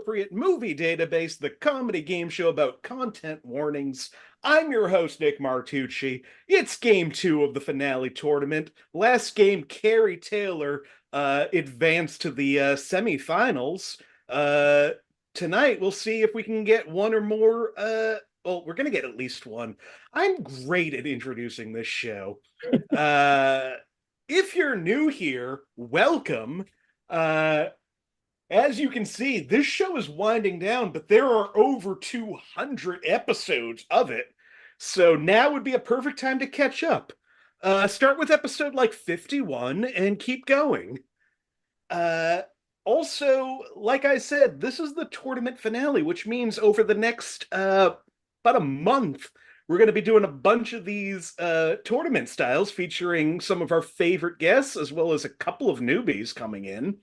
Inappropriate Movie Database, the comedy game show about content warnings. I'm your host, Nick Martucci. It's game 2 of the finale tournament. Last game, Carrie Taylor advanced to the semifinals. Tonight, we'll see if we can get one or more. Well, we're going to get at least one. I'm great at introducing this show. If you're new here, welcome. As you can see, this show is winding down, but there are over 200 episodes of it. So now would be a perfect time to catch up. Start with episode like 51 and keep going. Also, like I said, this is the tournament finale, which means over the next about a month, we're going to be doing a bunch of these tournament styles featuring some of our favorite guests, as well as a couple of newbies coming in.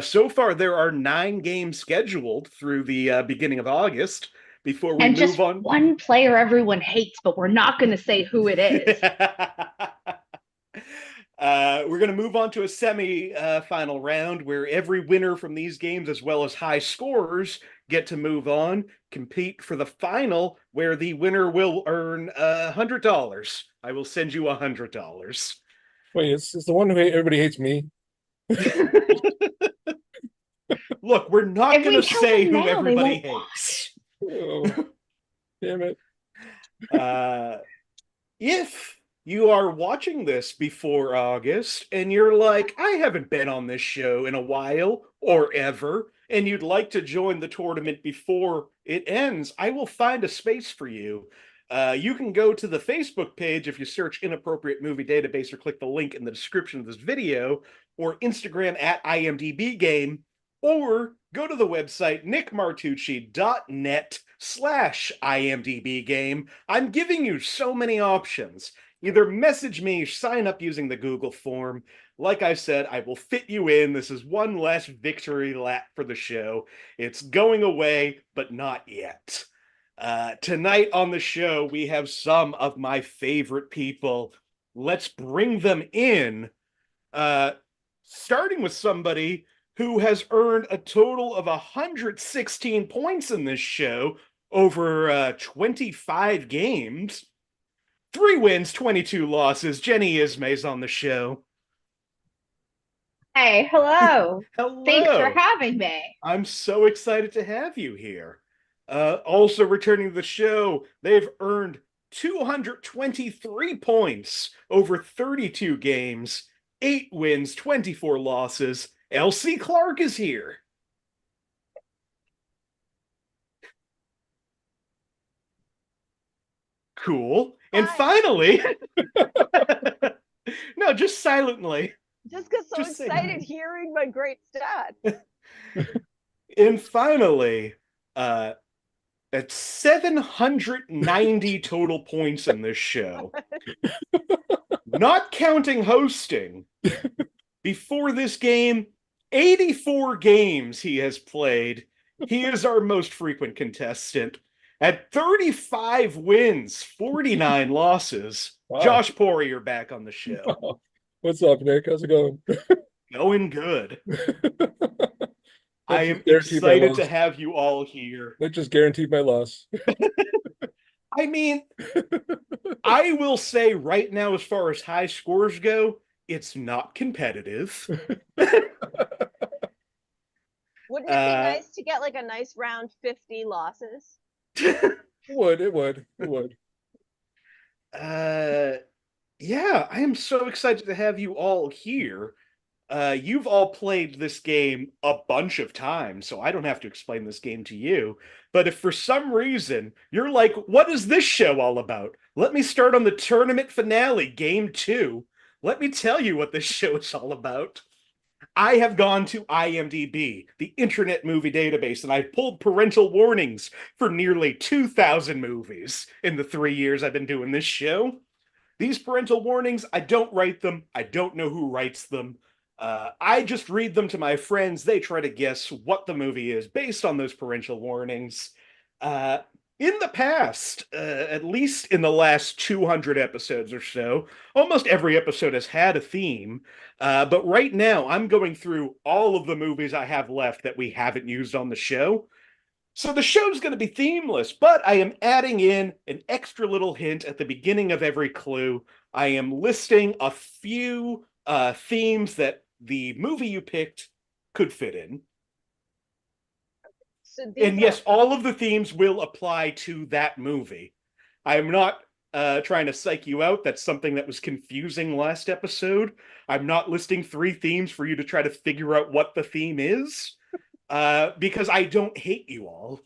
So far, there are 9 games scheduled through the beginning of August before we And move just on. one player everyone hates, but we're not going to say who it is. We're going to move on to a semi-final round where every winner from these games, as well as high scorers, get to move on, compete for the final, where the winner will earn $100. I will send you $100. Wait, it's the one who everybody hates me. Look, we're not If going we to tell say them who now, they everybody won't hates. Oh, damn it. If you are watching this before August and you're like, I haven't been on this show in a while or ever, and you'd like to join the tournament before it ends, I will find a space for you. You can go to the Facebook page if you search Inappropriate Movie Database or click the link in the description of this video, or Instagram at IMDb Game, or go to the website nickmartucci.net/IMDb Game. I'm giving you so many options. Either message me, sign up using the Google form. Like I said, I will fit you in. This is one less victory lap for the show. It's going away, but not yet. Tonight on the show, we have some of my favorite people. Let's bring them in. Starting with somebody who has earned a total of 116 points in this show over 25 games. 3 wins, 22 losses. Jenny Isme's on the show. Hey, hello. Hello. Thanks for having me. I'm so excited to have you here. Also returning to the show, they've earned 223 points over 32 games, 8 wins, 24 losses. Elsie Clark is here. Cool. And Hi. finally, no, just silently. Just got so Just say excited hi. hearing my great stats. And finally, at 790 total points in this show, not counting hosting. Before this game, 84 games he has played. He is our most frequent contestant. At 35 wins, 49 losses, Wow. Josh Poirier back on the show. What's up, Nick? How's it going? Going good. I am Guaranteed my excited loss. to have you all here. That just guaranteed my loss. I mean, I will say right now, as far as high scores go, it's not competitive. Wouldn't it be nice to get like a nice round 50 losses? It would. Yeah, I am so excited to have you all here. You've all played this game a bunch of times, so I don't have to explain this game to you. But if for some reason you're like, what is this show all about? Let me start on the tournament finale, game 2. Let me tell you what this show is all about. I have gone to IMDb, the Internet Movie Database, and I've pulled parental warnings for nearly 2,000 movies in the 3 years I've been doing this show. These parental warnings, I don't write them. I don't know who writes them. I just read them to my friends. They try to guess what the movie is based on those parental warnings. In the past, at least in the last 200 episodes or so, almost every episode has had a theme. But right now, I'm going through all of the movies I have left that we haven't used on the show. So the show's going to be themeless, but I am adding in an extra little hint at the beginning of every clue. I am listing a few themes that the movie you picked could fit in. So And these yes, are all of the themes will apply to that movie. I am not trying to psych you out. That's something that was confusing last episode. I'm not listing 3 themes for you to try to figure out what the theme is, because I don't hate you all.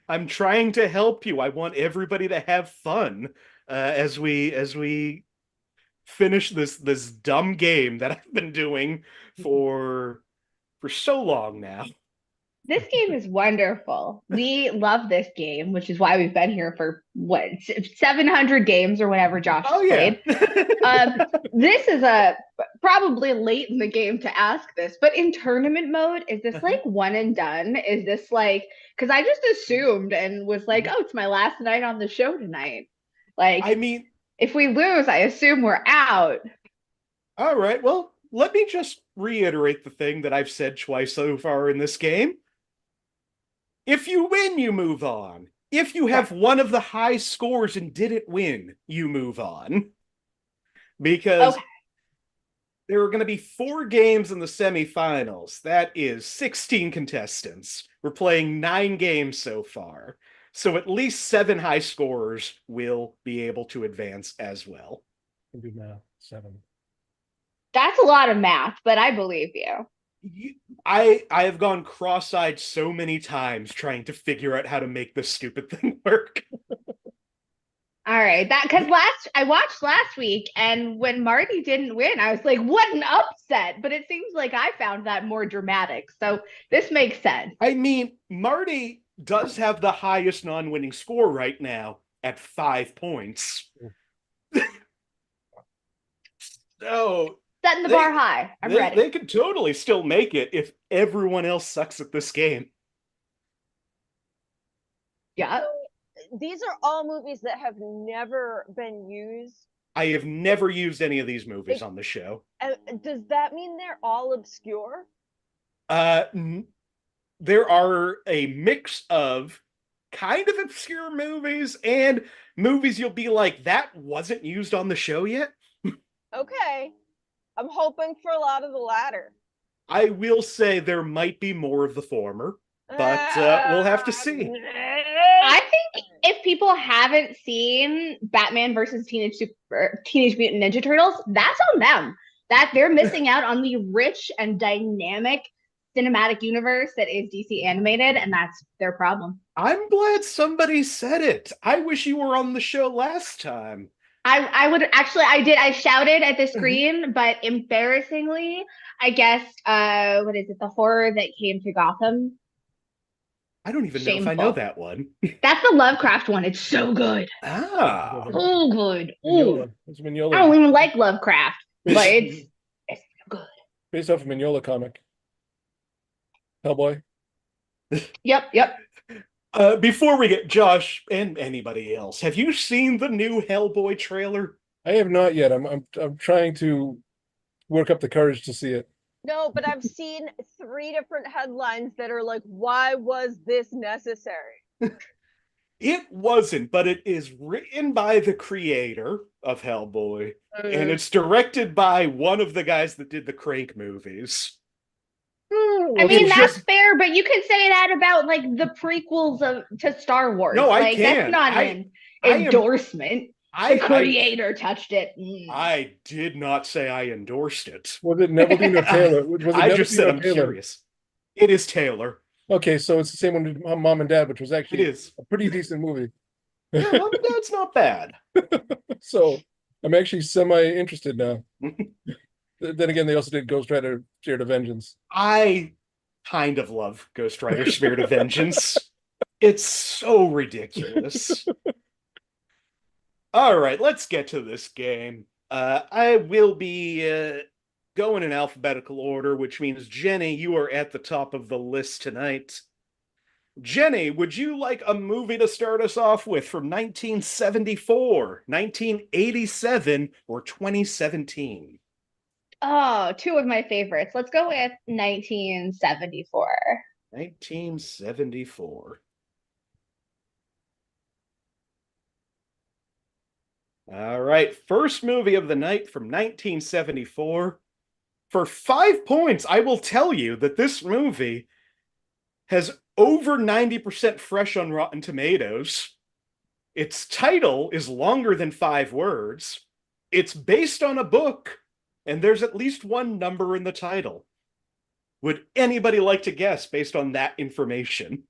I'm trying to help you. I want everybody to have fun as we finish this dumb game that I've been doing for so long now. This game is wonderful. We love this game, which is why we've been here for 700 games or whatever Josh has Oh yeah. played. This is a probably late in the game to ask this, but in tournament mode, is this like one and done? Is this like, because I just assumed and was like, oh, it's my last night on the show tonight. Like, I mean, if we lose, I assume we're out. all right. Well, let me just reiterate the thing that I've said twice so far in this game. If you win, you move on. If you have one of the high scores and didn't win, you move on. Because Okay. there are going to be 4 games in the semifinals. That is 16 contestants. We're playing 9 games so far. So at least 7 high scorers will be able to advance as well. Can do math. 7. That's a lot of math, but I believe you. I have gone cross-eyed so many times trying to figure out how to make this stupid thing work. All right, that because I watched last week, and when Marty didn't win, I was like, "What an upset!" But it seems like I found that more dramatic, so this makes sense. I mean, Marty does have the highest non-winning score right now at 5 points. So Setting the bar high. I'm ready. They could totally still make it if everyone else sucks at this game. Yeah. these are all movies that have never been used. I have never used any of these movies on the show. Does that mean they're all obscure? There are a mix of kind of obscure movies and movies you'll be like, that wasn't used on the show yet. Okay. I'm hoping for a lot of the latter. I will say there might be more of the former, but we'll have to see. I think if people haven't seen Batman versus Teenage Mutant Ninja Turtles, that's on them. That they're missing out on the rich and dynamic cinematic universe that is DC animated, and that's their problem. I'm glad somebody said it. I wish you were on the show last time. I would actually, I did. I shouted at the screen, but embarrassingly, I guessed, what is it? The horror that came to Gotham. I don't even know if I Shameful. know that one. That's the Lovecraft one. It's so good. Ah. Oh, good. Ooh. Mignola. It's Mignola. I don't even like Lovecraft, but it's good. Based off a Mignola comic. Hellboy. Yep. Before we get Josh and anybody else, have you seen the new Hellboy trailer? I have not yet. I'm trying to work up the courage to see it. No, but I've seen 3 different headlines that are like, why was this necessary? It wasn't, but it is written by the creator of Hellboy, and it's directed by one of the guys that did the Crank movies. I mean, that's fair, but you could say that about like the prequels to Star Wars. No, I like can. that's not an endorsement. The creator touched it. I did not say I endorsed it. Was it Neville or Taylor? Was it I just said I'm Taylor? curious. It is Taylor. Okay, so it's the same one with Mom and Dad, which was actually It is a pretty decent movie. Yeah, Mom and Dad's not bad. So I'm actually semi-interested now. Then again, they also did Ghost Rider: Spirit of Vengeance. I kind of love Ghost Rider: Spirit of Vengeance. It's so ridiculous. All right, let's get to this game. I will be going in alphabetical order, which means, Jenny, you are at the top of the list tonight. Jenny, would you like a movie to start us off with from 1974, 1987, or 2017? Oh, two of my favorites. Let's go with 1974. 1974. All right, first movie of the night from 1974. For 5 points, I will tell you that this movie has over 90% fresh on Rotten Tomatoes. Its title is longer than 5 words. It's based on a book, and there's at least one number in the title. Would anybody like to guess based on that information?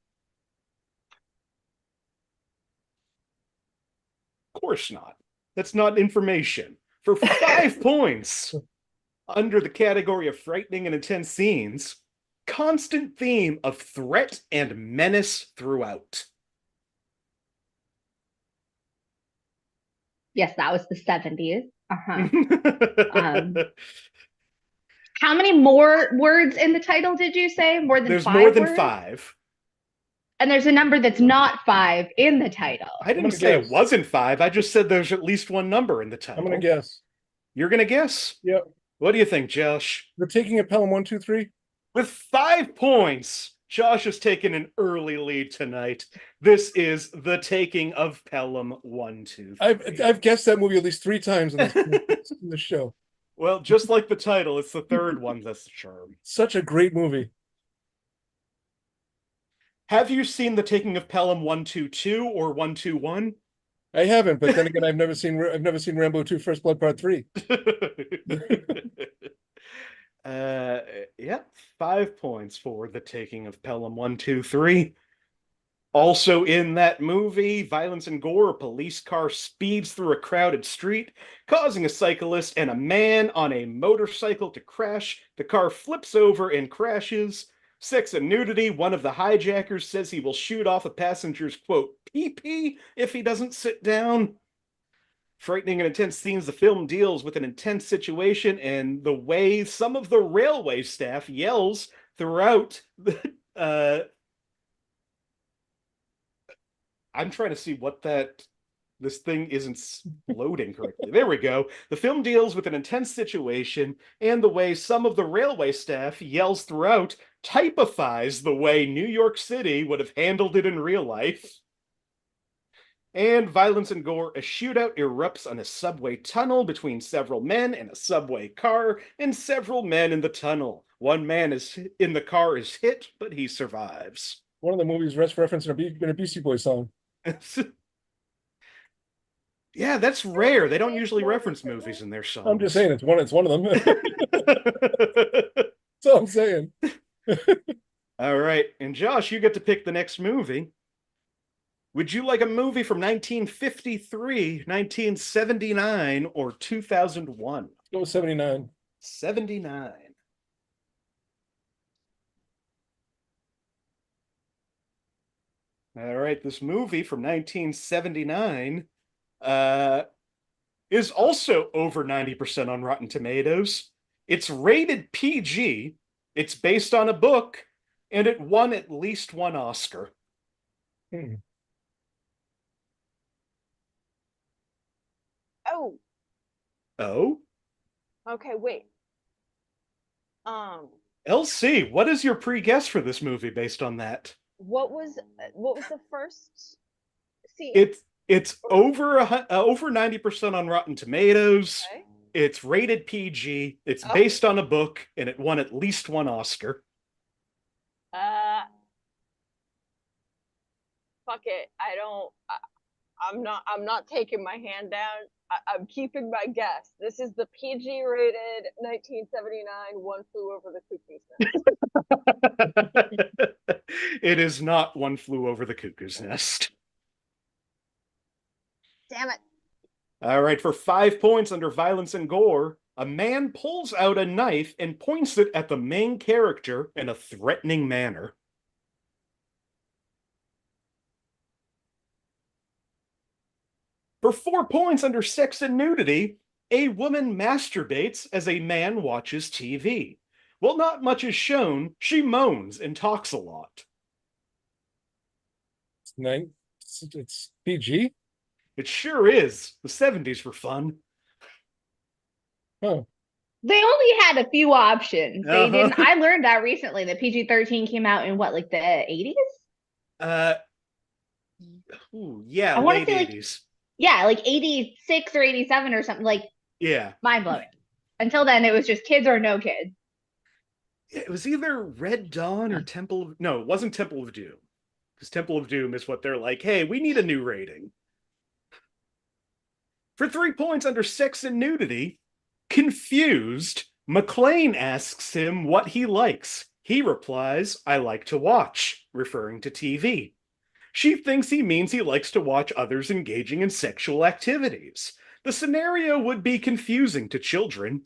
Of course not. That's not information. For 5 points, under the category of frightening and intense scenes, constant theme of threat and menace throughout. Yes, that was the 70s. How many more words in the title did you say? More than There's 5 more than words? 5. And there's a number that's not 5 in the title. I didn't say it wasn't 5. I just said there's at least one number in the title. I'm gonna guess. You're gonna guess? Yep. What do you think, Josh? The Taking of Pelham 1, 2, 3. With 5 points, Josh has taken an early lead tonight. This is The Taking of Pelham 1, 2, 3. I've guessed that movie at least 3 times in this show. Well, just like the title, it's the third one that's the charm. Such a great movie. Have you seen The Taking of Pelham 122 or 121? I haven't, but then again, I've never seen Rambo 2: First Blood Part 3. Yeah, 5 points for The Taking of Pelham 123. Also in that movie, violence and gore, a police car speeds through a crowded street, causing a cyclist and a man on a motorcycle to crash. The car flips over and crashes. Sex and nudity, one of the hijackers says he will shoot off a passenger's, quote, pee-pee if he doesn't sit down. Frightening and intense scenes, the film deals with an intense situation and the way some of the railway staff yells throughout the... I'm trying to see what that... This thing isn't loading correctly. There we go. The film deals with an intense situation and the way some of the railway staff yells throughout typifies the way New York City would have handled it in real life. And violence and gore, a shootout erupts on a subway tunnel between several men and a subway car and several men in the tunnel. One man is in the car is hit, but he survives. One of the movies referenced in a Beastie Boys song. Yeah, that's rare. They don't usually reference movies in their songs. I'm just saying it's one of them. That's all I'm saying. All right, and Josh, you get to pick the next movie. Would you like a movie from 1953, 1979, or 2001? Go with 79. 79. All right, this movie from 1979 is also over 90% on Rotten Tomatoes. It's rated PG, it's based on a book, and it won at least one Oscar. Oh, Oh? okay, wait. LC, what is your pre-guess for this movie based on that? What was the first scene? It's over 90% on Rotten Tomatoes. Okay. It's rated PG. It's based on a book, and it won at least one Oscar. Fuck it. I'm not taking my hand down. I'm keeping my guess. This is the PG rated 1979 One Flew Over the Cuckoo's Nest. It is not One Flew Over the Cuckoo's Nest. Damn it. All right, for 5 points under violence and gore, a man pulls out a knife and points it at the main character in a threatening manner. For 4 points under sex and nudity, a woman masturbates as a man watches TV. While not much is shown, she moans and talks a lot. It's PG. It sure is. The 70s were fun. Oh, They only had a few options. They Uh-huh. didn't. I learned that recently. The PG-13 came out in what, like the 80s? Uh, yeah, I want to late say like 80s. yeah, like 86 or 87 or something. Like Yeah. mind blowing. Until then, it was just kids or no kids. It was either Red Dawn or Temple of... No, it wasn't Temple of Doom. Because Temple of Doom is what they're like, hey, we need a new rating. For 3 points under sex and nudity, confused, McClane asks him what he likes. He replies, I like to watch, referring to TV. She thinks he means he likes to watch others engaging in sexual activities. The scenario would be confusing to children.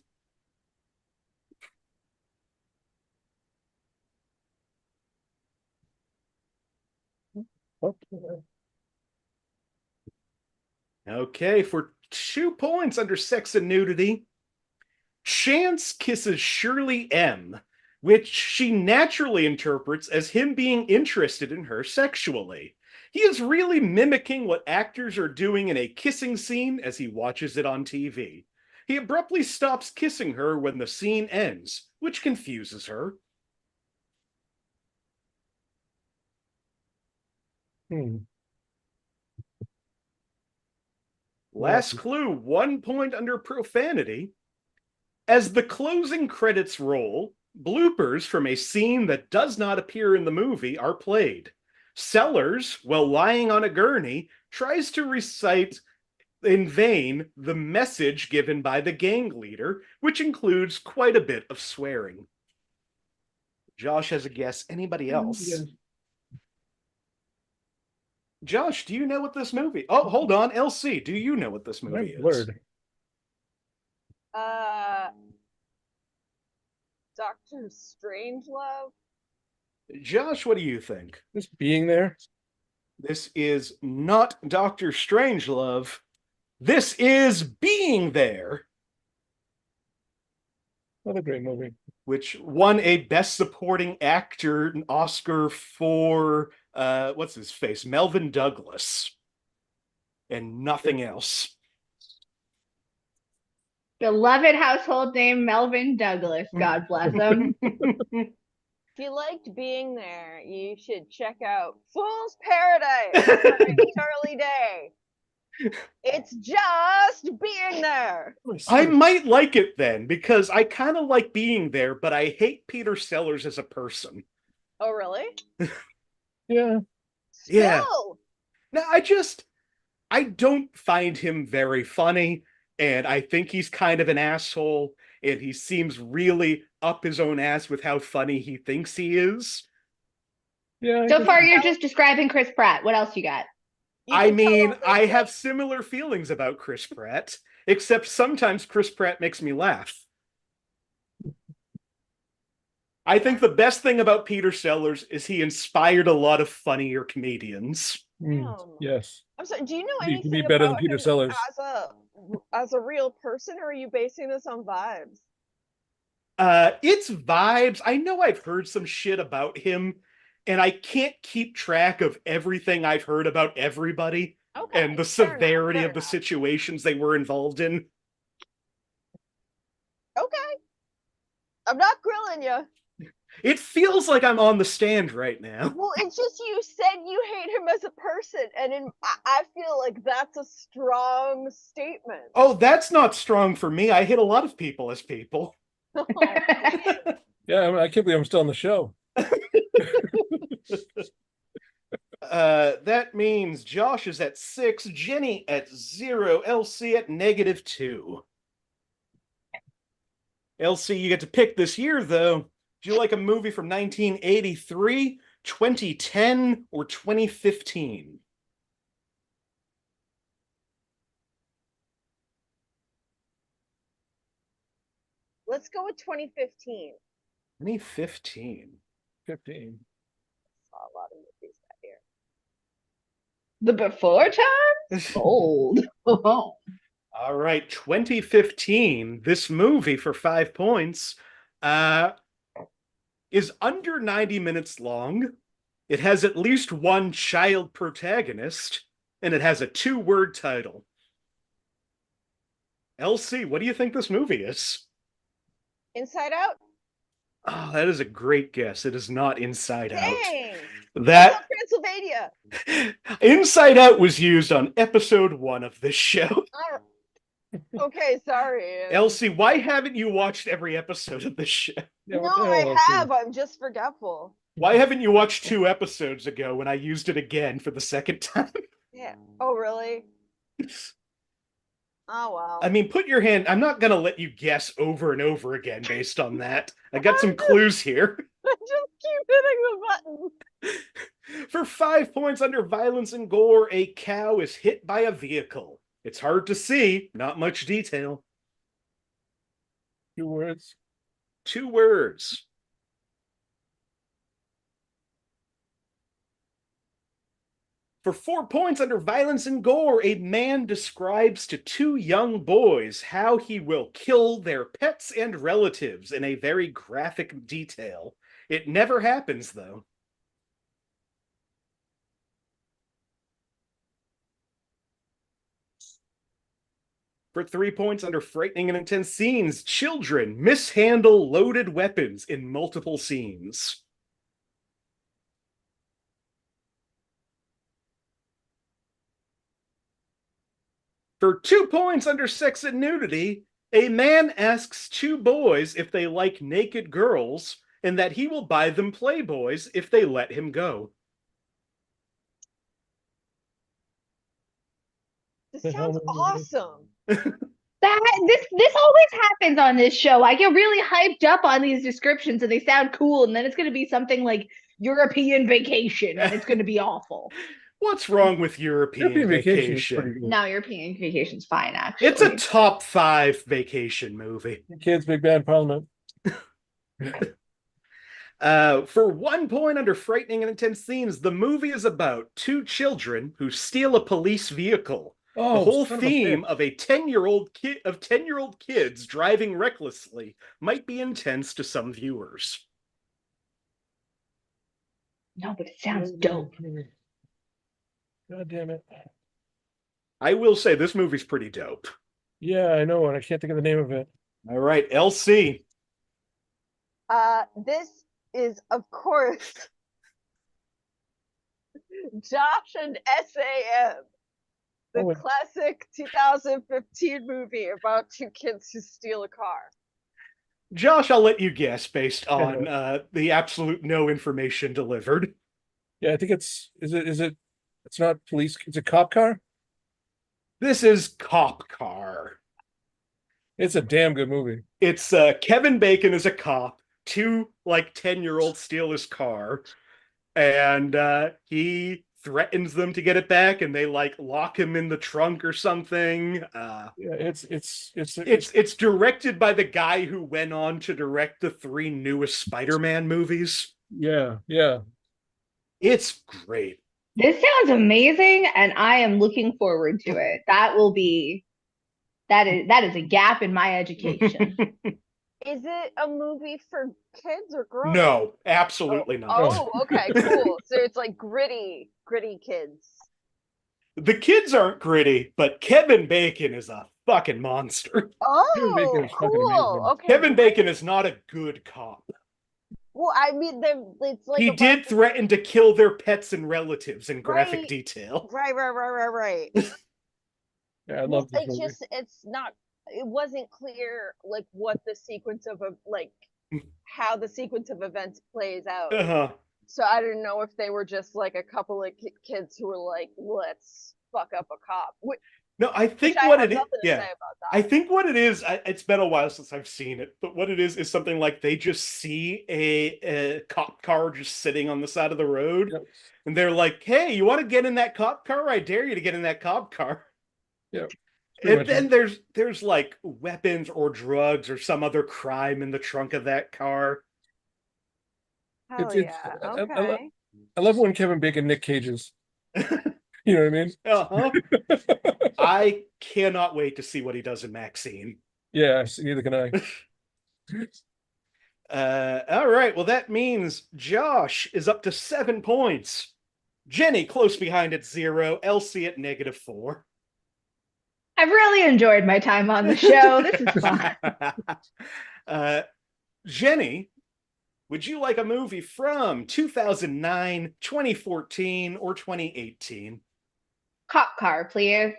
okay. Okay, for 2 points under sex and nudity, Chance kisses Shirley M., which she naturally interprets as him being interested in her sexually. He is really mimicking what actors are doing in a kissing scene as he watches it on TV. He abruptly stops kissing her when the scene ends, which confuses her. Last clue, 1 point under profanity. As the closing credits roll, bloopers from a scene that does not appear in the movie are played. Sellers, while lying on a gurney, tries to recite in vain the message given by the gang leader, which includes quite a bit of swearing. Josh has a guess. Anybody else? Yeah. Josh, do you know what this movie... Oh, hold on. LC, do you know what this movie is? Blurred. Doctor Strangelove. Josh, what do you think? Just being there. This is not Doctor Strangelove. This is Being There, Another great movie. which won a Best Supporting Actor Oscar for what's his face, Melvin Douglas, and nothing else. Beloved household name Melvin Douglas. God bless him. If you liked being there, you should check out Fool's Paradise starring Charlie Day. It's just being there. I might like it then, because I kind of like Being There, but I hate Peter Sellers as a person. Oh, really? Yeah. Yeah. Still. No, I don't find him very funny, and I think he's kind of an asshole, and he seems really up his own ass with how funny he thinks he is. Yeah. So far, you're just describing Chris Pratt. What else you got? I mean, I have similar feelings about Chris Pratt, except sometimes Chris Pratt makes me laugh. I think the best thing about Peter Sellers is he inspired a lot of funnier comedians. Yes. I'm sorry. Do you know You can anything be better than about Peter him Sellers. as a real person, or are you basing this on vibes? It's vibes. I know I've heard some shit about him, and I can't keep track of everything I've heard about everybody and the severity of the situations they were involved in. Okay. I'm not grilling you. It feels like I'm on the stand right now. Well, it's just you said you hate him as a person, and I feel like that's a strong statement. Oh, that's not strong for me. I hit a lot of people as people. Oh, Yeah, I can't believe I'm still on the show. That means Josh is at 6, Jenny at 0, LC at -2. LC, you get to pick this year, though. Do you like a movie from 1983, 2010, or 2015? let's go with 2015. 2015. 15. Saw a lot of movies that year. The before time? Old. Oh. All right, 2015. This movie, for 5 points, is under 90 minutes long. It has at least one child protagonist, and it has a 2-word title. LC, what do you think this movie is? Inside Out? Oh, that is a great guess. It is not Inside Out. Dang! That Transylvania! Inside Out was used on episode 1 of this show. Okay, sorry. Elsie, why haven't you watched every episode of this show? Yeah, No, what the hell, I Elsie? have. I'm just forgetful. Why haven't you watched 2 episodes ago when I used it again for the second time? Yeah. Oh, really? Oh, well. I mean, put your hand. I'm not going to let you guess over and over again based on that. I got some clues here. I just keep hitting the button. For 5 points under violence and gore, a cow is hit by a vehicle. It's hard to see, not much detail. 2 words. 2 words. For 4 points under violence and gore, a man describes to 2 young boys how he will kill their pets and relatives in a very graphic detail. It never happens, though. For 3 points under frightening and intense scenes, children mishandle loaded weapons in multiple scenes. For 2 points under sex and nudity, a man asks 2 boys if they like naked girls and that he will buy them Playboys if they let him go. This sounds awesome. This always happens on this show. I get really hyped up on these descriptions and they sound cool, and then it's going to be something like European Vacation, and it's going to be awful. What's wrong with European Vacation? No, European Vacation's fine, actually. It's a top 5 vacation movie. Kids, Big Bad Parliament. For 1 point under frightening and intense scenes, the movie is about 2 children who steal a police vehicle. Oh, the whole theme of 10-year-old kids driving recklessly might be intense to some viewers. No, but it sounds dope. God damn it. I will say this movie's pretty dope. Yeah, I know, and I can't think of the name of it. All right, LC. This is, of course, Josh and SAM. The classic 2015 movie about 2 kids who steal a car. Josh, I'll let you guess based on the absolute no information delivered. Yeah, I think it's not police, it's a cop car? This is Cop Car. It's a damn good movie. It's Kevin Bacon as a cop. 2 10-year-olds steal his car, and he threatens them to get it back, and they lock him in the trunk or something. Yeah, it's directed by the guy who went on to direct the 3 newest Spider-Man movies. Yeah. It's great. This sounds amazing, and I am looking forward to it. That is a gap in my education. Is it a movie for kids or girls? No, absolutely not. Oh, okay, cool. So it's gritty kids. The kids aren't gritty, but Kevin Bacon is a fucking monster. Oh, cool. Okay. Kevin Bacon is not a good cop. Well, I mean, it's he did threaten to kill their pets and relatives in graphic detail. Right. Yeah, I love this movie. It wasn't clear what the sequence of how the sequence of events plays out. Uh-huh. So I didn't know if they were just a couple of kids who were let's fuck up a cop. No, I think what it is. Yeah, I think what it is. It's been a while since I've seen it, but what it is something like they just see a cop car just sitting on the side of the road, Yep. and they're like, "Hey, you want to get in that cop car? I dare you to get in that cop car." Yeah. And then there's weapons or drugs or some other crime in the trunk of that car. Hell yeah. Okay. I love when Kevin Bacon Nick Cages. You know what I mean? Uh-huh. I cannot wait to see what he does in Maxine. Yeah, neither can I. All right. Well, that means Josh is up to 7 points. Jenny close behind at 0. Elsie at -4. I've really enjoyed my time on the show. This is fun. Jenny, would you like a movie from 2009, 2014, or 2018? Cop car, please.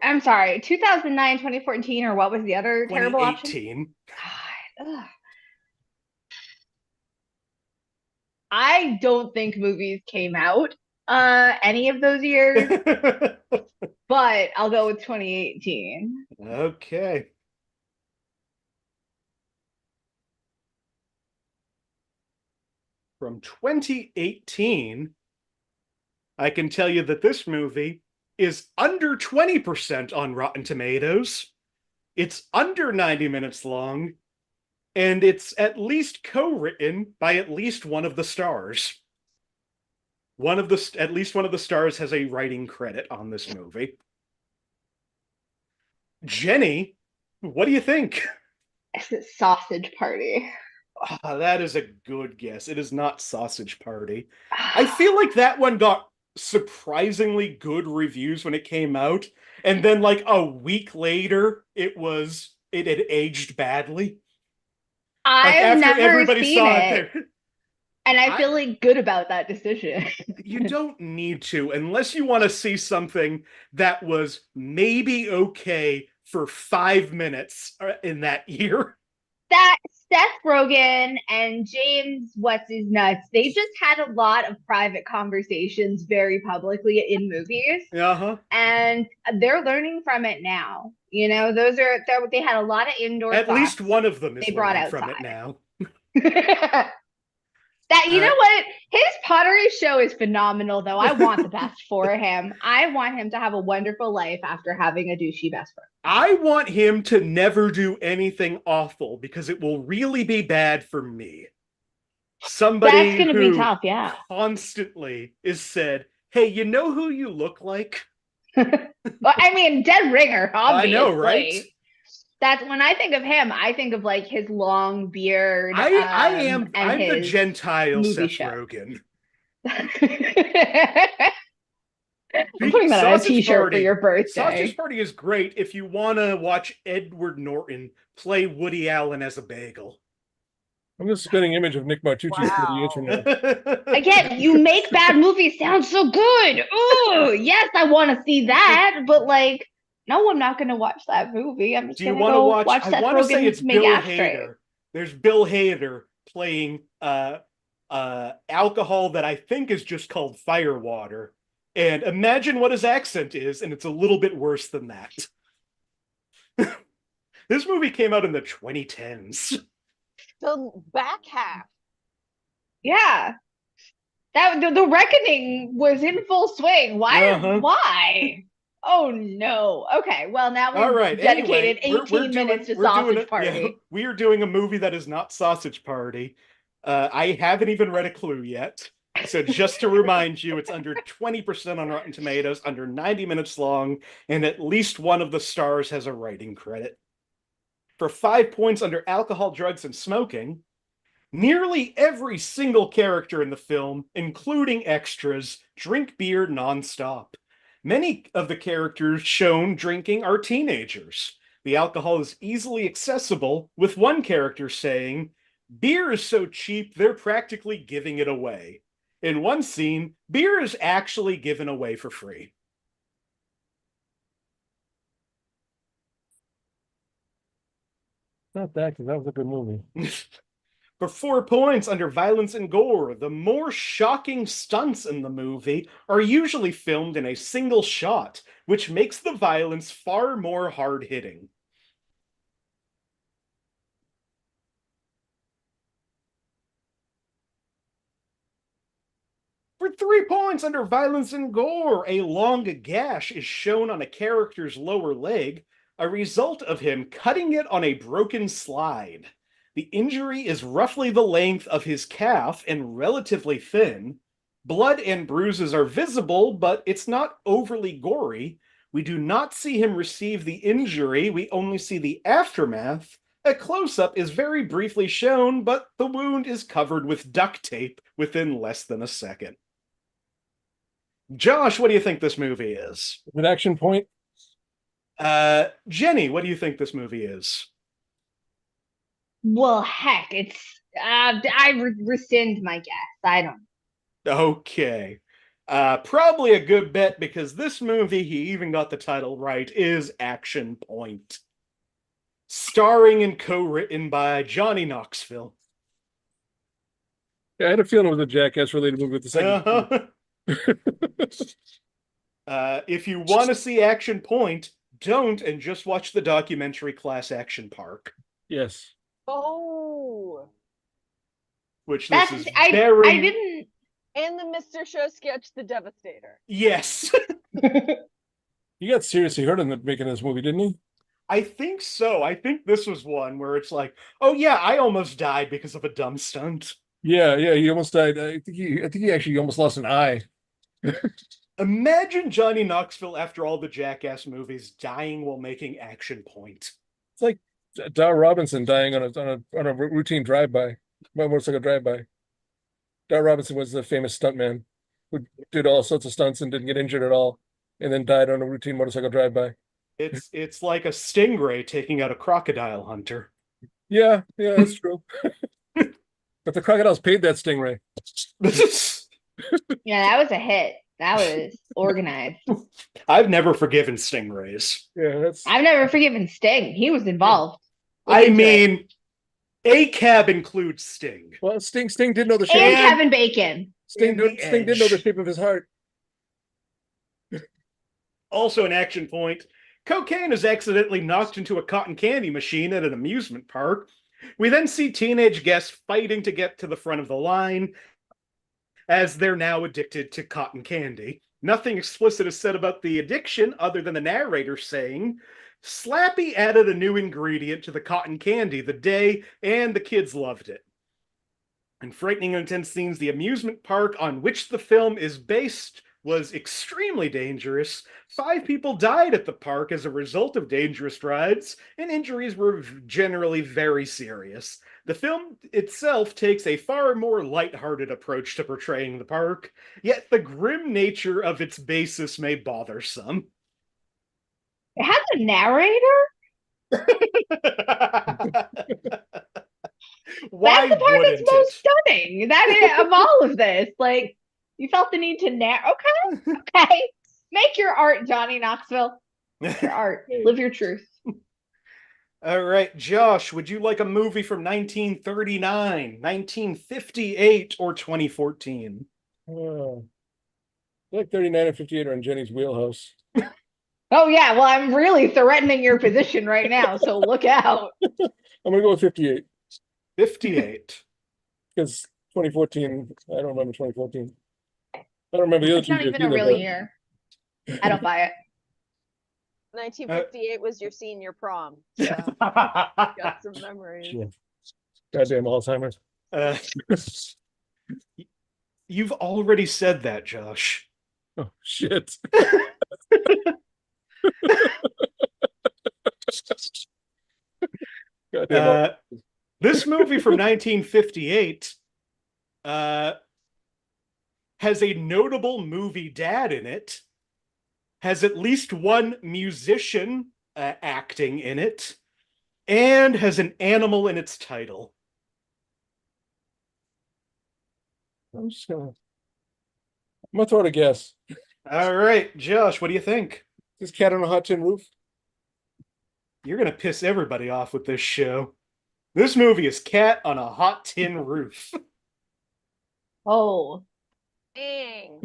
I'm sorry, 2009, 2014, or what was the other terrible option? 2018. God, ugh. I don't think movies came out any of those years, but I'll go with 2018. Okay. From 2018, I can tell you that this movie is under 20% on Rotten Tomatoes. It's under 90 minutes long, and it's at least co-written by at least one of the stars. At least one of the stars has a writing credit on this movie. Jenny, what do you think? It's Sausage Party. That is a good guess. It is not Sausage Party. I feel like that one got surprisingly good reviews when it came out, and then like a week later, it had aged badly. Like I've after never everybody seen saw it, it, and I feel like good about that decision. you don't need to unless you want to see something that was maybe okay for 5 minutes in that year. That Seth Rogen and James What's His Nuts, they just had a lot of private conversations very publicly in movies. Uh-huh. And they're learning from it now. You know, they had a lot of indoor At thoughts least one of them is they brought learning from it outside. now. That, you know what? His pottery show is phenomenal, though. I want the best for him. I want him to have a wonderful life after having a douchey best friend. I want him to never do anything awful because it will really be bad for me. Somebody That's going to be who tough, yeah. constantly is said, hey, you know who you look like? Well, I mean, dead ringer, obviously. I know, right? That's when I think of him, I think of like his long beard. I'm the Gentile Seth show. Rogen. I'm putting that on a t-shirt for your birthday. Sausage Party is great if you want to watch Edward Norton play Woody Allen as a bagel. I'm just spinning image of Nick Martucci for the internet. Again, you make bad movies sound so good. Oh, yes, I want to see that, but like, no, I'm not going to watch that movie. I'm just going to go watch Seth Rogen make Ashtray. There's Bill Hader playing alcohol that I think is just called firewater. And imagine what his accent is, and it's a little bit worse than that. This movie came out in the 2010s. The back half. Yeah. The reckoning was in full swing. Why? Oh no. Okay, well now we've dedicated 18 minutes to Sausage Party. Yeah, we are doing a movie that is not Sausage Party. I haven't even read a clue yet. So just to remind you, it's under 20% on Rotten Tomatoes, under 90 minutes long, and at least one of the stars has a writing credit. For 5 points under alcohol, drugs, and smoking, nearly every single character in the film, including extras, drink beer nonstop. Many of the characters shown drinking are teenagers. The alcohol is easily accessible, with one character saying, "Beer is so cheap, they're practically giving it away." In one scene, beer is actually given away for free. Not that, because that was a good movie. For 4 points under violence and gore, the more shocking stunts in the movie are usually filmed in a single shot, which makes the violence far more hard-hitting. For 3 points under violence and gore, a long gash is shown on a character's lower leg, a result of him cutting it on a broken slide. The injury is roughly the length of his calf and relatively thin. Blood and bruises are visible, but it's not overly gory. We do not see him receive the injury, we only see the aftermath. A close-up is very briefly shown, but the wound is covered with duct tape within less than a second. Josh, what do you think this movie is? An action point. Jenny, what do you think this movie is? Well, heck, it's I rescind my guess. I don't. Okay. Probably a good bet because this movie, he even got the title right, is Action Point. Starring and co-written by Johnny Knoxville. Yeah, I had a feeling it was a Jackass related movie with the second. If you want to see Action Point, don't and just watch the documentary Class Action Park. Yes. Oh. Which That's this is I didn't. And the Mr. Show sketch, The Devastator. Yes. He got seriously hurt in making this movie, didn't he? I think so. I think this was one where it's like, oh yeah, I almost died because of a dumb stunt. Yeah, he almost died. I think he actually almost lost an eye. Imagine Johnny Knoxville after all the Jackass movies dying while making Action Point. It's like Dar Robinson dying on a routine drive-by, motorcycle drive-by. Dar Robinson was the famous stuntman who did all sorts of stunts and didn't get injured at all, and then died on a routine motorcycle drive-by. It's like a stingray taking out a crocodile hunter. Yeah, that's true. But the crocodiles paid that stingray. Yeah, that was a hit. That was organized. I've never forgiven stingrays. Yeah, I've never forgiven Sting. He was involved. I mean, ACAB includes Sting. Well, Sting did know the And shape. Kevin Bacon. Sting did know the shape of his heart. Also, an Action Point. Cocaine is accidentally knocked into a cotton candy machine at an amusement park. We then see teenage guests fighting to get to the front of the line, as they're now addicted to cotton candy. Nothing explicit is said about the addiction other than the narrator saying, Slappy added a new ingredient to the cotton candy the day, and the kids loved it. In frightening and intense scenes, the amusement park on which the film is based was extremely dangerous. 5 people died at the park as a result of dangerous rides, and injuries were generally very serious. The film itself takes a far more lighthearted approach to portraying the park, yet the grim nature of its basis may bother some. It has a narrator? Why that's the part that's wouldn't most it? stunning. Of all of this. Like, you felt the need to okay. Make your art, Johnny Knoxville. Make your art. Live your truth. All right, Josh, would you like a movie from 1939, 1958, or 2014? Like 39 and 58 are in Jenny's wheelhouse. Oh, yeah. Well, I'm really threatening your position right now, so look out. I'm going to go with 58. 58. Because 2014, I don't remember 2014. I don't remember the other It's two not years even a either, real but- year. I don't buy it. 1958 was your senior prom. So got some memories. Yeah. Goddamn Alzheimer's. You've already said that, Josh. Oh, shit. Goddamn. This movie from 1958 has a notable movie dad in it, has at least one musician acting in it, and has an animal in its title. I'm gonna throw out a guess. All right, Josh, what do you think? This cat on a hot tin roof? You're going to piss everybody off with this show. This movie is Cat on a Hot Tin Roof. Oh. Dang.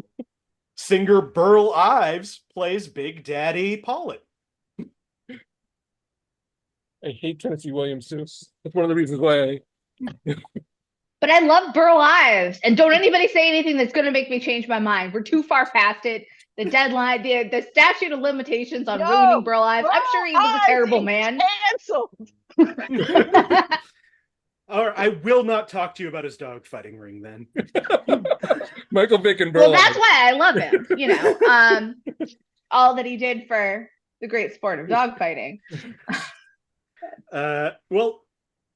Singer Burl Ives plays Big Daddy Pollitt. I hate Tennessee Williams too. That's one of the reasons why I. But I love Burl Ives. And don't anybody say anything that's going to make me change my mind. We're too far past it. The deadline, the statute of limitations on ruining Burl Ives. I'm sure he was a terrible man. Canceled. All right, I will not talk to you about his dog fighting ring then. Michael Vick and Burl Well, that's Ives. why I love him, you know. all that he did for the great sport of dogfighting. Well,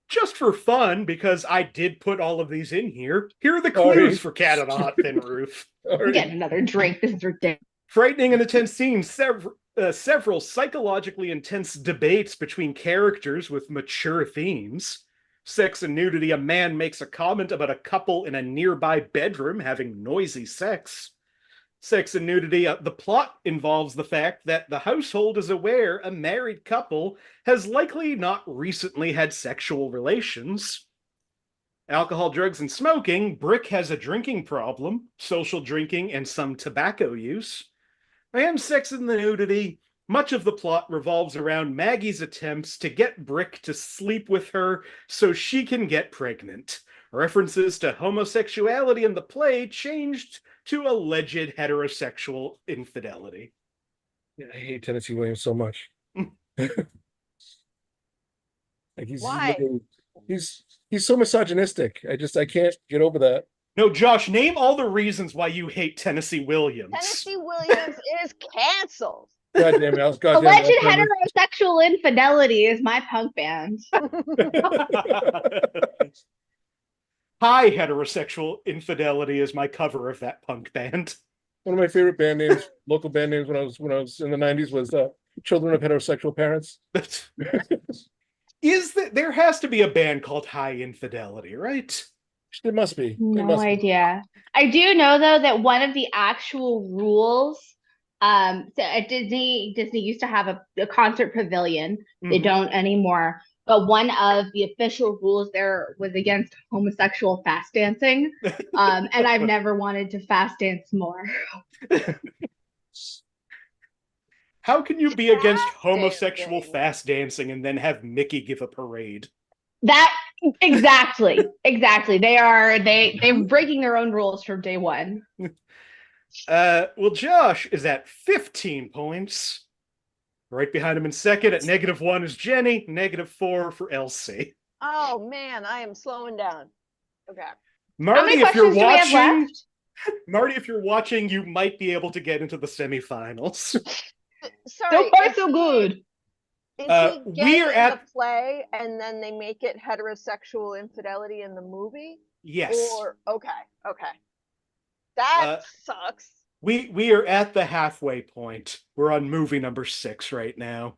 just for fun, because I did put all of these in here, here are the All clues right. for Cat on a Hot Thin Roof. All I'm right. getting another drink. This is ridiculous. Frightening and intense scenes, several psychologically intense debates between characters with mature themes. Sex and nudity, a man makes a comment about a couple in a nearby bedroom having noisy sex. Sex and nudity, the plot involves the fact that the household is aware a married couple has likely not recently had sexual relations. Alcohol, drugs, and smoking, Brick has a drinking problem, social drinking, and some tobacco use. And sex and the nudity, much of the plot revolves around Maggie's attempts to get Brick to sleep with her so she can get pregnant. References to homosexuality in the play changed to alleged heterosexual infidelity. Yeah, I hate Tennessee Williams so much. Like Why? he's so misogynistic. I can't get over that. No, Josh, name all the reasons why you hate Tennessee Williams. Tennessee Williams is canceled. God damn it! Alleged heterosexual infidelity is my punk band. High heterosexual infidelity is my cover of that punk band. One of my favorite band names, local band names when I was in the 90s was Children of Heterosexual Parents. There has to be a band called High Infidelity, right? There must be. No idea. I do know though that one of the actual rules, so at Disney used to have a concert pavilion. They don't anymore. But one of the official rules there was against homosexual fast dancing. And I've never wanted to fast dance more. How can you be against homosexual fast dancing and then have Mickey give a parade? That exactly. They're breaking their own rules from day one. Well, Josh is at 15 points. Right behind him in second at -1 is Jenny, -4 for Elsie. Oh man, I am slowing down. Okay. Marty, if you're watching, you might be able to get into the semifinals. Sorry, so far so good. Is he gay in the play and then they make it heterosexual infidelity in the movie? Yes. Or okay. That sucks. We are at the halfway point. We're on movie number 6 right now.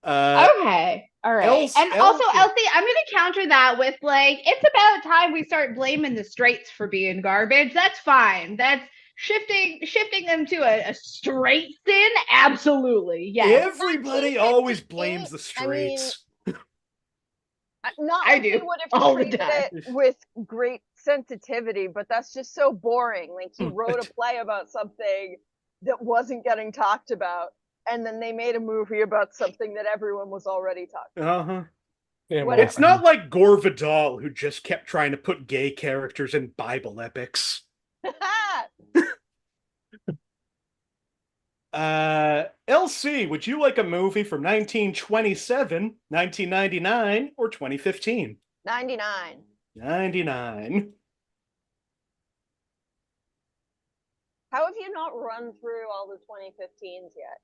Okay. All right. Also, Elsie, I'm going to counter that with it's about time we start blaming the straights for being garbage. That's fine. That's shifting them to a straight sin. Absolutely. Yes. Everybody always blames the straights. I do would have treated it with great sensitivity, but that's just so boring. Like he wrote a play about something that wasn't getting talked about, and then they made a movie about something that everyone was already talking about. It's not like Gore Vidal, who just kept trying to put gay characters in Bible epics. LC, would you like a movie from 1927, 1999, or 2015? 99. 99. How have you not run through all the 2015s yet?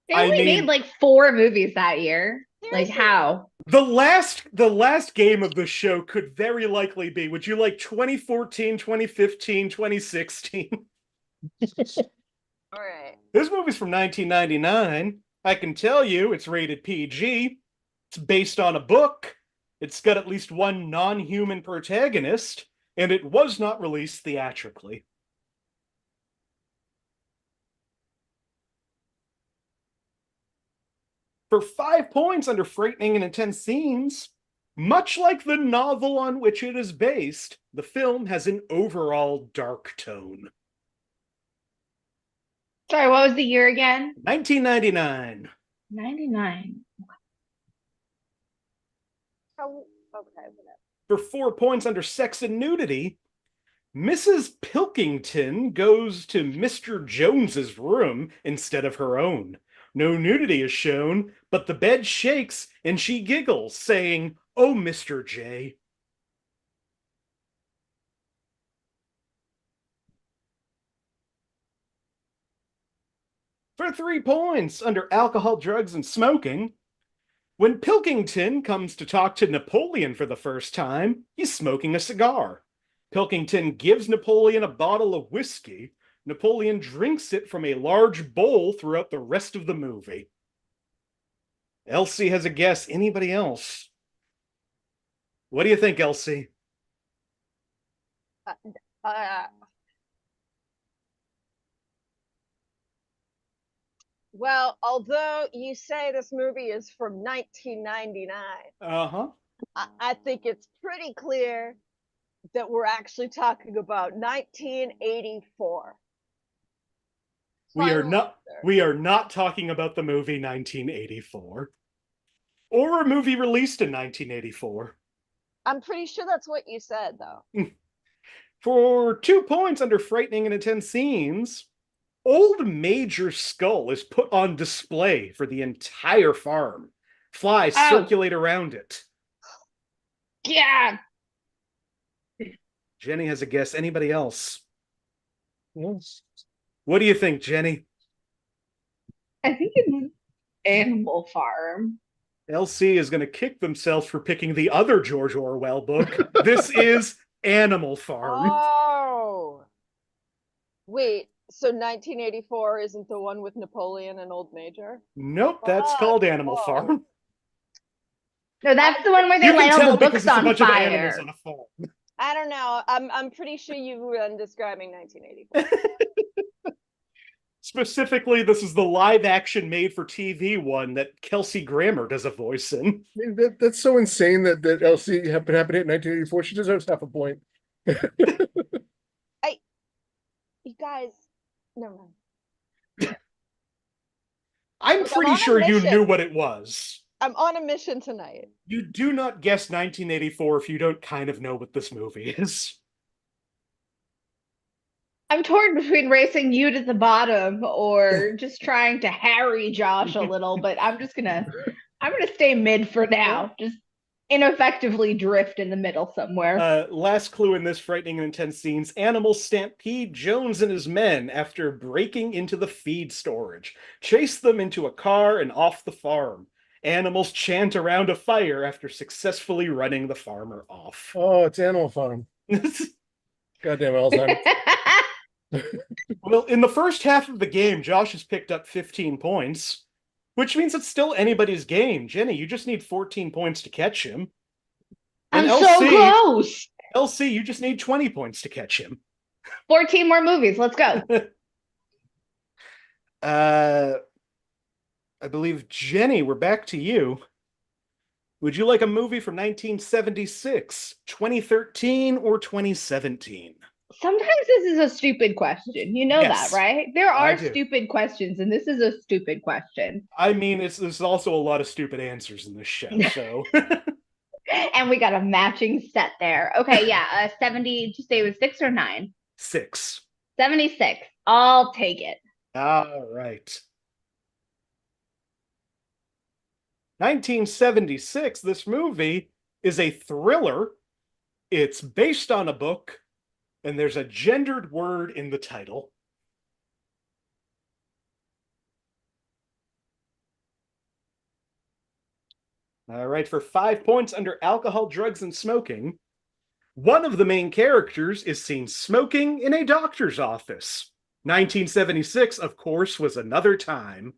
They only made 4 movies that year. Seriously? How? The last game of the show could very likely be, would you like 2014, 2015, 2016? All right. This movie's from 1999. I can tell you it's rated PG. It's based on a book. It's got at least one non-human protagonist, and it was not released theatrically. For 5 points under frightening and intense scenes, much like the novel on which it is based, the film has an overall dark tone. Sorry, what was the year again? 1999. 99. Okay, whatever. For 4 points under sex and nudity, Mrs. Pilkington goes to Mr. Jones's room instead of her own. No nudity is shown, but the bed shakes and she giggles, saying, "Oh, Mr. J." For 3 points under alcohol, drugs, and smoking. When Pilkington comes to talk to Napoleon for the first time, he's smoking a cigar. Pilkington gives Napoleon a bottle of whiskey. Napoleon drinks it from a large bowl throughout the rest of the movie. Elsie has a guess. Anybody else? What do you think, Elsie? Uh, well, although you say this movie is from 1999, Uh-huh. I think it's pretty clear that we're actually talking about 1984. We are Final not answer. we are not talking about the movie 1984 or a movie released in 1984. I'm pretty sure that's what you said, though. For 2 points under frightening and intense scenes, Old Major's skull is put on display for the entire farm. Flies circulate around it. Yeah. Jenny has a guess. Anybody else? Yes. What do you think, Jenny? I think it's Animal Farm. LC is going to kick themselves for picking the other George Orwell book. This is Animal Farm. Oh. Wait, so 1984 isn't the one with Napoleon and Old Major? Nope, that's called Animal Farm. No, that's the one where they You light can all tell the because books it's a on bunch of animals fire. on a farm. I don't know. I'm pretty sure you were describing 1984. Specifically, this is the live-action made-for-TV one that Kelsey Grammer does a voice in. I mean, that's so insane that Elsie happened in 1984. She deserves half a point. You guys, never mind. I'm Look, pretty sure you knew what it was. I'm on a mission tonight. You do not guess 1984 if you don't kind of know what this movie is. I'm torn between racing you to the bottom or just trying to harry Josh a little, but I'm gonna stay mid for now. Just ineffectively drift in the middle somewhere. Last clue in this frightening and intense scenes: animals stampede Jones and his men after breaking into the feed storage, chase them into a car and off the farm. Animals chant around a fire after successfully running the farmer off. Oh, it's Animal Farm. Goddamn Alzheimer's. Well, in the first half of the game, Josh has picked up 15 points, which means it's still anybody's game. Jenny, you just need 14 points to catch him. And I'm so close. LC, you just need 20 points to catch him. 14 more movies. Let's go. I believe, Jenny, we're back to you. Would you like a movie from 1976, 2013, or 2017? Sometimes this is a stupid question. You know Yes, that, right? There I are do. stupid questions, and this is a stupid question. I mean, there's also a lot of stupid answers in this show, so. And we got a matching set there. Okay, yeah. 70, did you say it was 6 or 9? 6. 76. I'll take it. All right. 1976, this movie is a thriller. It's based on a book, and there's a gendered word in the title. All right, for 5 points under alcohol, drugs, and smoking, one of the main characters is seen smoking in a doctor's office. 1976, of course, was another time.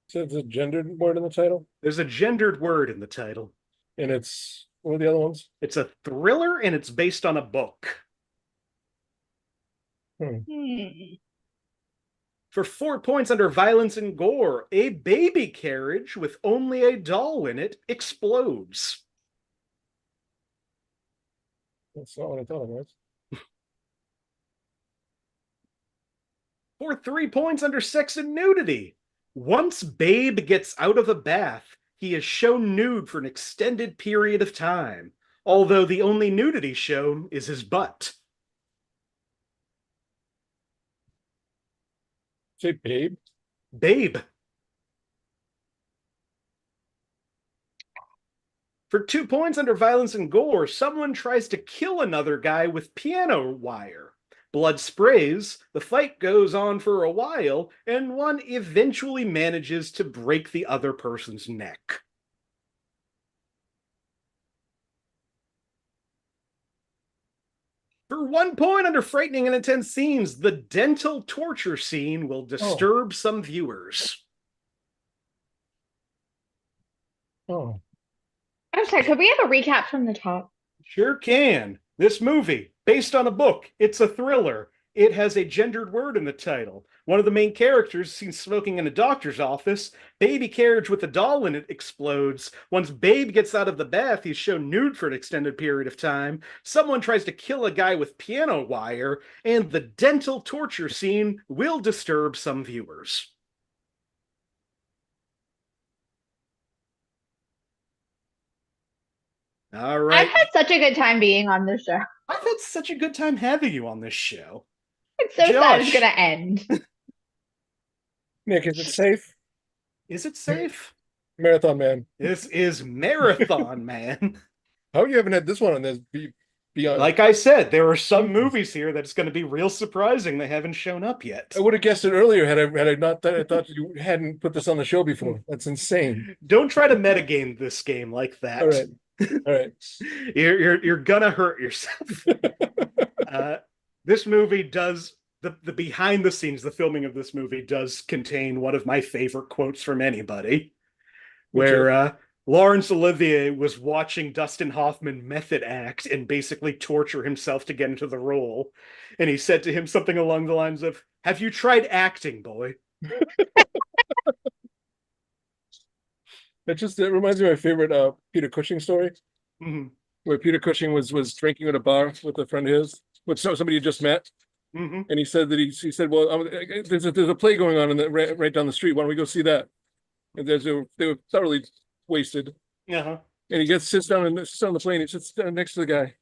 So it's a gendered word in the title? There's a gendered word in the title. And it's, what are the other ones? It's a thriller, and it's based on a book. For 4 points under violence and gore, a baby carriage with only a doll in it explodes. That's not what I thought it was. For 3 points under sex and nudity, once Babe gets out of a bath, he is shown nude for an extended period of time, although the only nudity shown is his butt. Say Babe? Babe. For 2 points under violence and gore, someone tries to kill another guy with piano wire. Blood sprays, the fight goes on for a while, and one eventually manages to break the other person's neck. For 1 point under frightening and intense scenes, the dental torture scene will disturb some viewers. Oh. I'm sorry, could we have a recap from the top? Sure can. This movie, based on a book, it's a thriller. It has a gendered word in the title. One of the main characters is seen smoking in a doctor's office. Baby carriage with a doll in it explodes. Once Babe gets out of the bath, he's shown nude for an extended period of time. Someone tries to kill a guy with piano wire, and the dental torture scene will disturb some viewers. All right. I've had such a good time being on this show. I've had such a good time having you on this show. It's so sad it's gonna end. Nick, is it safe? Is it safe? Marathon Man. This is Marathon Man. How you haven't had this one on this? Beyond. Like I said, there are some movies here that's going to be real surprising they haven't shown up yet. I would have guessed it earlier had I not. I thought you hadn't put this on the show before. That's insane. Don't try to metagame this game like that. All right. All right. You're gonna hurt yourself. This movie does the behind the scenes, the filming of this movie does contain one of my favorite quotes from anybody, where Laurence Olivier was watching Dustin Hoffman method act and basically torture himself to get into the role, and he said to him something along the lines of, "Have you tried acting, boy?" It reminds me of my favorite Peter Cushing story, where Peter Cushing was drinking at a bar with a friend of his, with somebody he just met, and he said that he said, "Well, there's a play going on right down the street. Why don't we go see that?" And they were thoroughly wasted. And he sits down on the plane. He sits down next to the guy,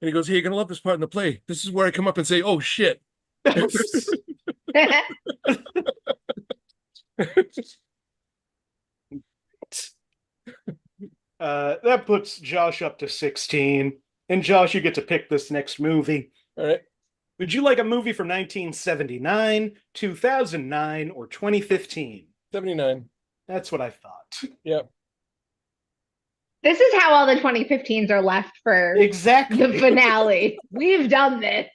and he goes, "Hey, you're gonna love this part in the play. This is where I come up and say, 'Oh shit.'" That puts Josh up to 16. And Josh, you get to pick this next movie. All right. Would you like a movie from 1979, 2009, or 2015? 79. That's what I thought. Yep. This is how all the 2015s are left for Exactly the finale. We've done this.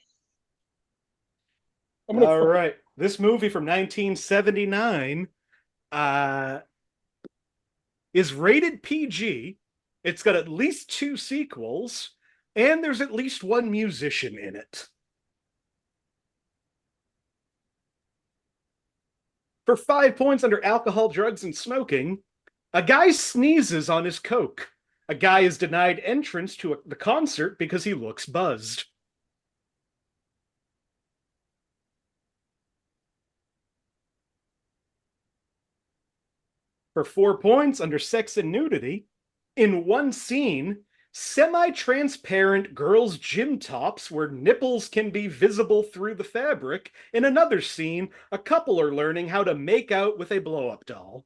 All right. This movie from 1979 is rated PG. It's got at least 2 sequels, and there's at least 1 musician in it. For 5 points under alcohol, drugs, and smoking, a guy sneezes on his Coke. A guy is denied entrance to the concert because he looks buzzed. For 4 points under sex and nudity, in one scene, semi-transparent girls' gym tops where nipples can be visible through the fabric. In another scene, a couple are learning how to make out with a blow-up doll.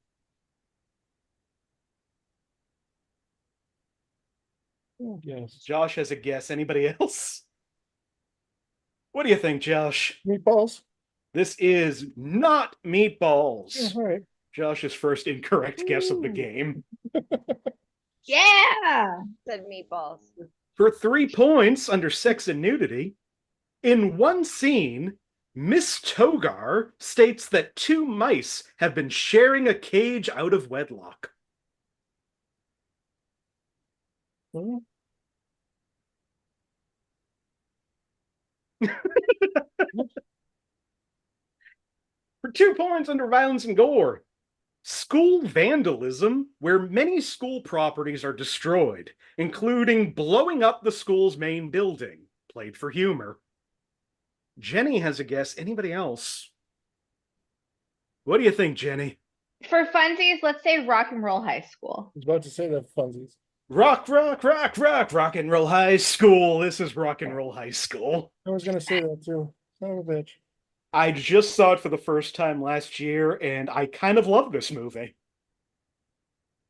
Yes. Josh has a guess. Anybody else? What do you think, Josh? Meatballs. This is not Meatballs. Yeah, all right. Josh's first incorrect guess of the game. Yeah. Said meatballs. For 3 points under sex and nudity, in one scene, Miss Togar states that 2 mice have been sharing a cage out of wedlock. For 2 points under violence and gore, school vandalism, where many school properties are destroyed, including blowing up the school's main building. Played for humor. Jenny has a guess. Anybody else? What do you think, Jenny? For funsies, let's say Rock and Roll High School. I was about to say that funsies. Rock and roll high school. This is rock and roll high school. I was gonna say that too. Son of a bitch. I just saw it for the first time last year, and I kind of love this movie.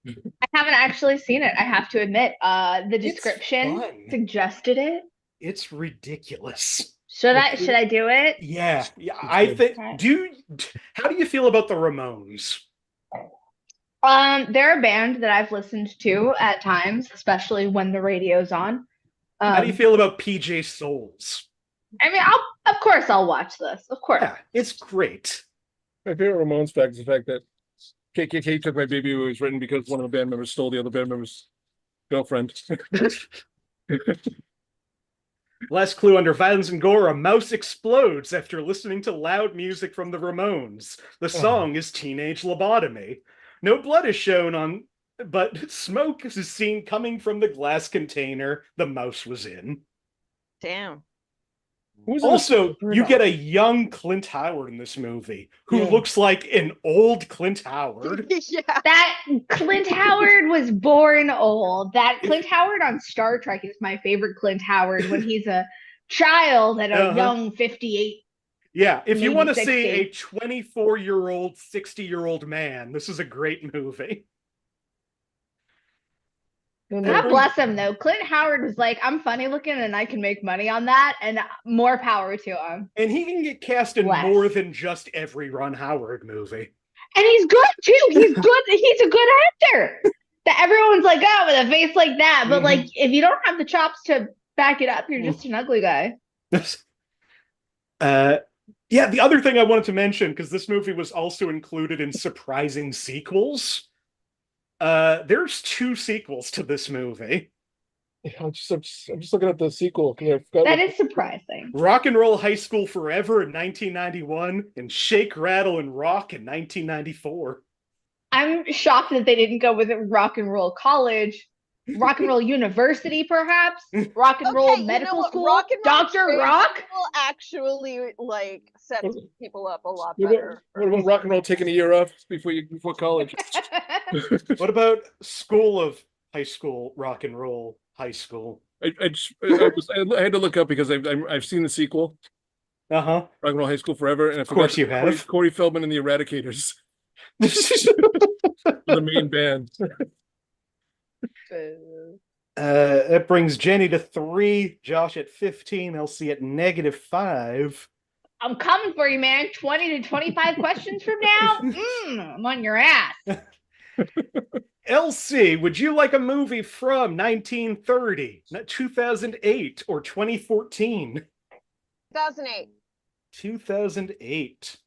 I haven't actually seen it, I have to admit. The description suggested it. It's ridiculous. Should I do it? Yeah, It's I good. think. Okay. How do you feel about the Ramones? They're a band that I've listened to at times, especially when the radio's on. How do you Um, feel about PJ Souls? I mean, of course I'll watch this. Of course. Yeah, it's great. My favorite Ramones fact is the fact that KKK Took My Baby was written because one of the band members stole the other band member's girlfriend. Last clue under violence and gore: a mouse explodes after listening to loud music from the Ramones. The song is Teenage Lobotomy. No blood is shown on, but smoke is seen coming from the glass container the mouse was in. Damn. Also, Brutal. you get a young Clint Howard in this movie who Yeah. looks like an old Clint Howard. Yeah. That Clint Howard was born old. That Clint Howard on Star Trek is my favorite Clint Howard when he's a child and a young 58. Yeah, if you Maybe want to 60. see a 24-year-old, 60-year-old man, this is a great movie. God bless him, though. Clint Howard was like, I'm funny looking and I can make money on that, and more power to him. And he can get cast in Bless. more than just every Ron Howard movie. And he's good, too. He's good. He's a good actor. That everyone's like, oh, with a face like that. But, like, if you don't have the chops to back it up, you're just an ugly guy. Yeah, the other thing I wanted to mention, because this movie was also included in surprising sequels, there's 2 sequels to this movie. Yeah, I'm just looking at the sequel. I forgot That is surprising. Rock and Roll High School Forever in 1991 and Shake, Rattle, and Rock in 1994. I'm shocked that they didn't go with Rock and Roll College, Rock and Roll University, perhaps, Rock and Roll Medical School, Rock and Roll Dr. trade Rock. Will actually like set people up a lot What better. about rock and roll taking a year off before college? What about School of High School, Rock and Roll High School? I had to look up because I've seen the sequel, Uh-huh. Rock and Roll High School Forever, and I forgot course you have. Corey Feldman and the Eradicators, the main band. That brings Jenny to 3, Josh at 15, LC at -5. I'm coming for you, man. 20 to 25 questions from now. I'm on your ass. LC, would you like a movie from 1930, 2008, or 2014? 2008. 2008.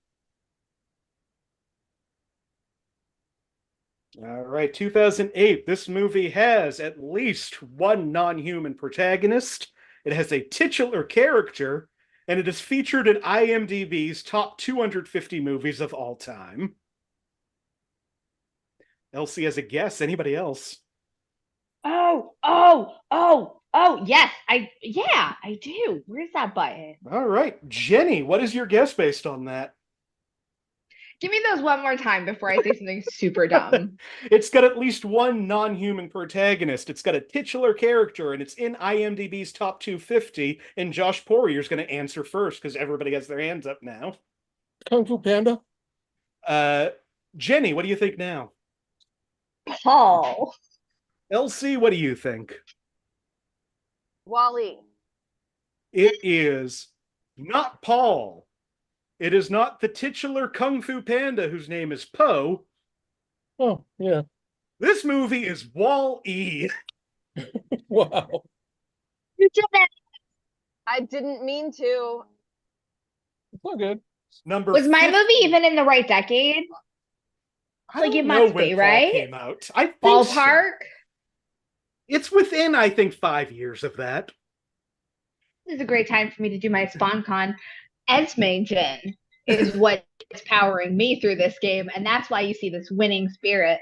All right, 2008. This movie has at least one non-human protagonist. It has a titular character, and it is featured in IMDb's top 250 movies of all time. Elsie has a guess. Anybody else? Yes, I do. Where's that button? All right, Jenny, what is your guess based on that? Give me those one more time before I say something super dumb. It's got at least one non-human protagonist. It's got a titular character, and it's in IMDb's top 250. And Josh Poirier's going to answer first because everybody has their hands up now. Kung Fu Panda. Jenny, what do you think now? Paul. LC, what do you think? Wally. It is not Paul. It is not the titular Kung Fu Panda whose name is Po. Oh, yeah. This movie is Wall-E. Wow. You did it. I didn't mean to. It's all good. Number Was my 50. movie even in the right decade? I Like, don't it know must when be, Paul right? came out. I think so. Ballpark? It's within, I think, 5 years of that. This is a great time for me to do my SpawnCon. Esme Jin is what is powering me through this game, and that's why you see this winning spirit.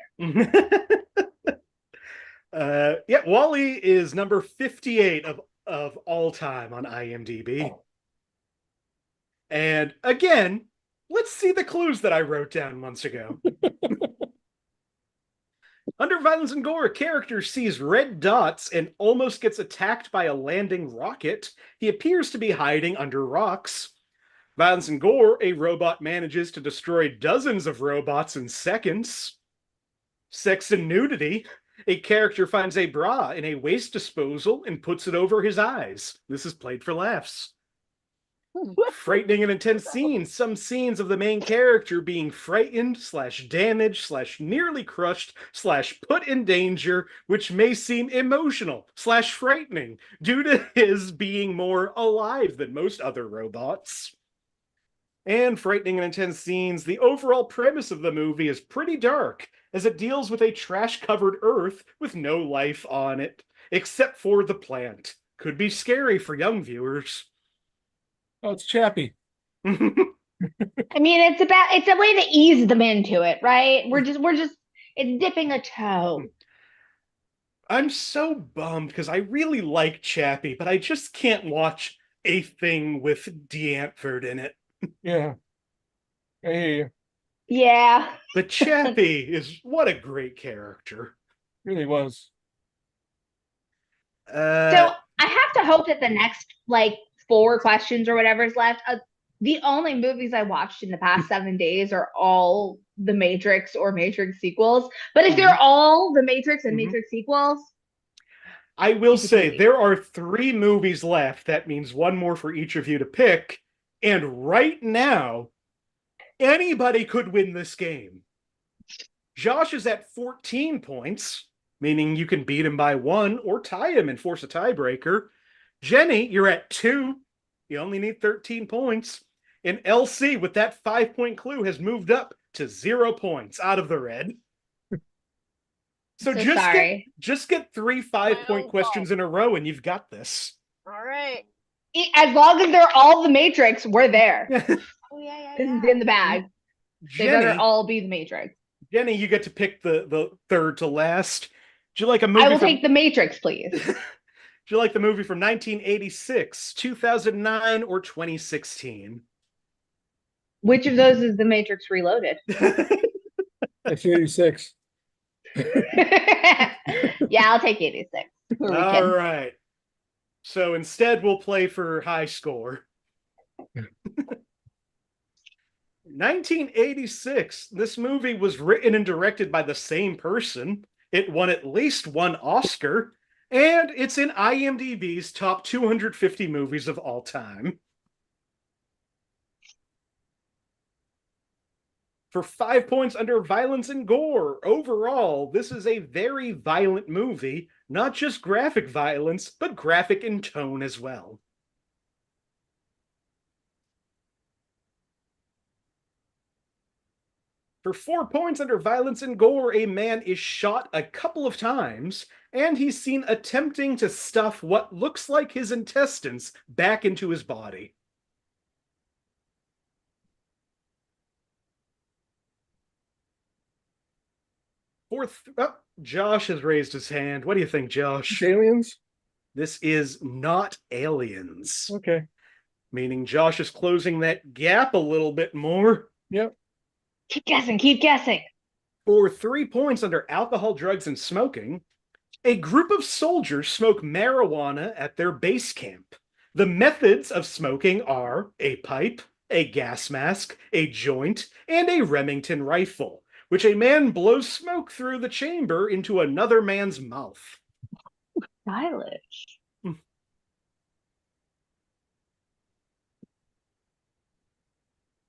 Yeah, Wall-E is number 58 of all time on IMDb. And again, let's see the clues that I wrote down months ago. Under violence and gore, a character sees red dots and almost gets attacked by a landing rocket. He appears to be hiding under rocks. Violence and gore, a robot manages to destroy dozens of robots in seconds. Sex and nudity, a character finds a bra in a waste disposal and puts it over his eyes. This is played for laughs. Frightening and intense scenes. Some scenes of the main character being frightened / damaged / nearly crushed / put in danger, which may seem emotional / frightening due to his being more alive than most other robots. And frightening and intense scenes. The overall premise of the movie is pretty dark, as it deals with a trash-covered Earth with no life on it, except for the plant. Could be scary for young viewers. Oh, it's Chappie. I mean, it's a way to ease them into it, right? We're just it's dipping a toe. I'm so bummed because I really like Chappie, but I just can't watch a thing with D'Antford in it. Yeah. I hear you. Yeah. But Chappie is what a great character. Really was. So I have to hope that the next like 4 questions or whatever is left. The only movies I watched in the past 7 days are all the Matrix or Matrix sequels. But if they're all the Matrix and Matrix sequels, I will say there are 3 movies left. That means 1 more for each of you to pick. And right now, anybody could win this game. Josh is at 14 points, meaning you can beat him by 1 or tie him and force a tiebreaker. Jenny, you're at 2. You only need 13 points. And LC, with that 5-point clue, has moved up to 0 points out of the red. So just get 3 5-point questions in a row and you've got this. All right. As long as they're all the Matrix, we're there. Oh yeah. This is in the bag. They better all be the Matrix. Jenny, you get to pick the third to last. Do you like a movie? I will take the Matrix, please. Do you like the movie from 1986, 2009, or 2016? Which of those is the Matrix Reloaded? 1986. Yeah, I'll take 86. All right. So instead, we'll play for high score. 1986. This movie was written and directed by the same person. It won at least 1 Oscar, and it's in IMDb's top 250 movies of all time. For 5 points under violence and gore. Overall, this is a very violent movie, not just graphic violence, but graphic in tone as well. For 4 points under violence and gore, a man is shot a couple of times, and he's seen attempting to stuff what looks like his intestines back into his body. Josh has raised his hand. What do you think, Josh? Aliens? This is not Aliens. Okay. Meaning Josh is closing that gap a little bit more. Yep. Keep guessing. For 3 points under alcohol, drugs, and smoking, a group of soldiers smoke marijuana at their base camp. The methods of smoking are a pipe, a gas mask, a joint, and a Remington rifle, which a man blows smoke through the chamber into another man's mouth. Stylish.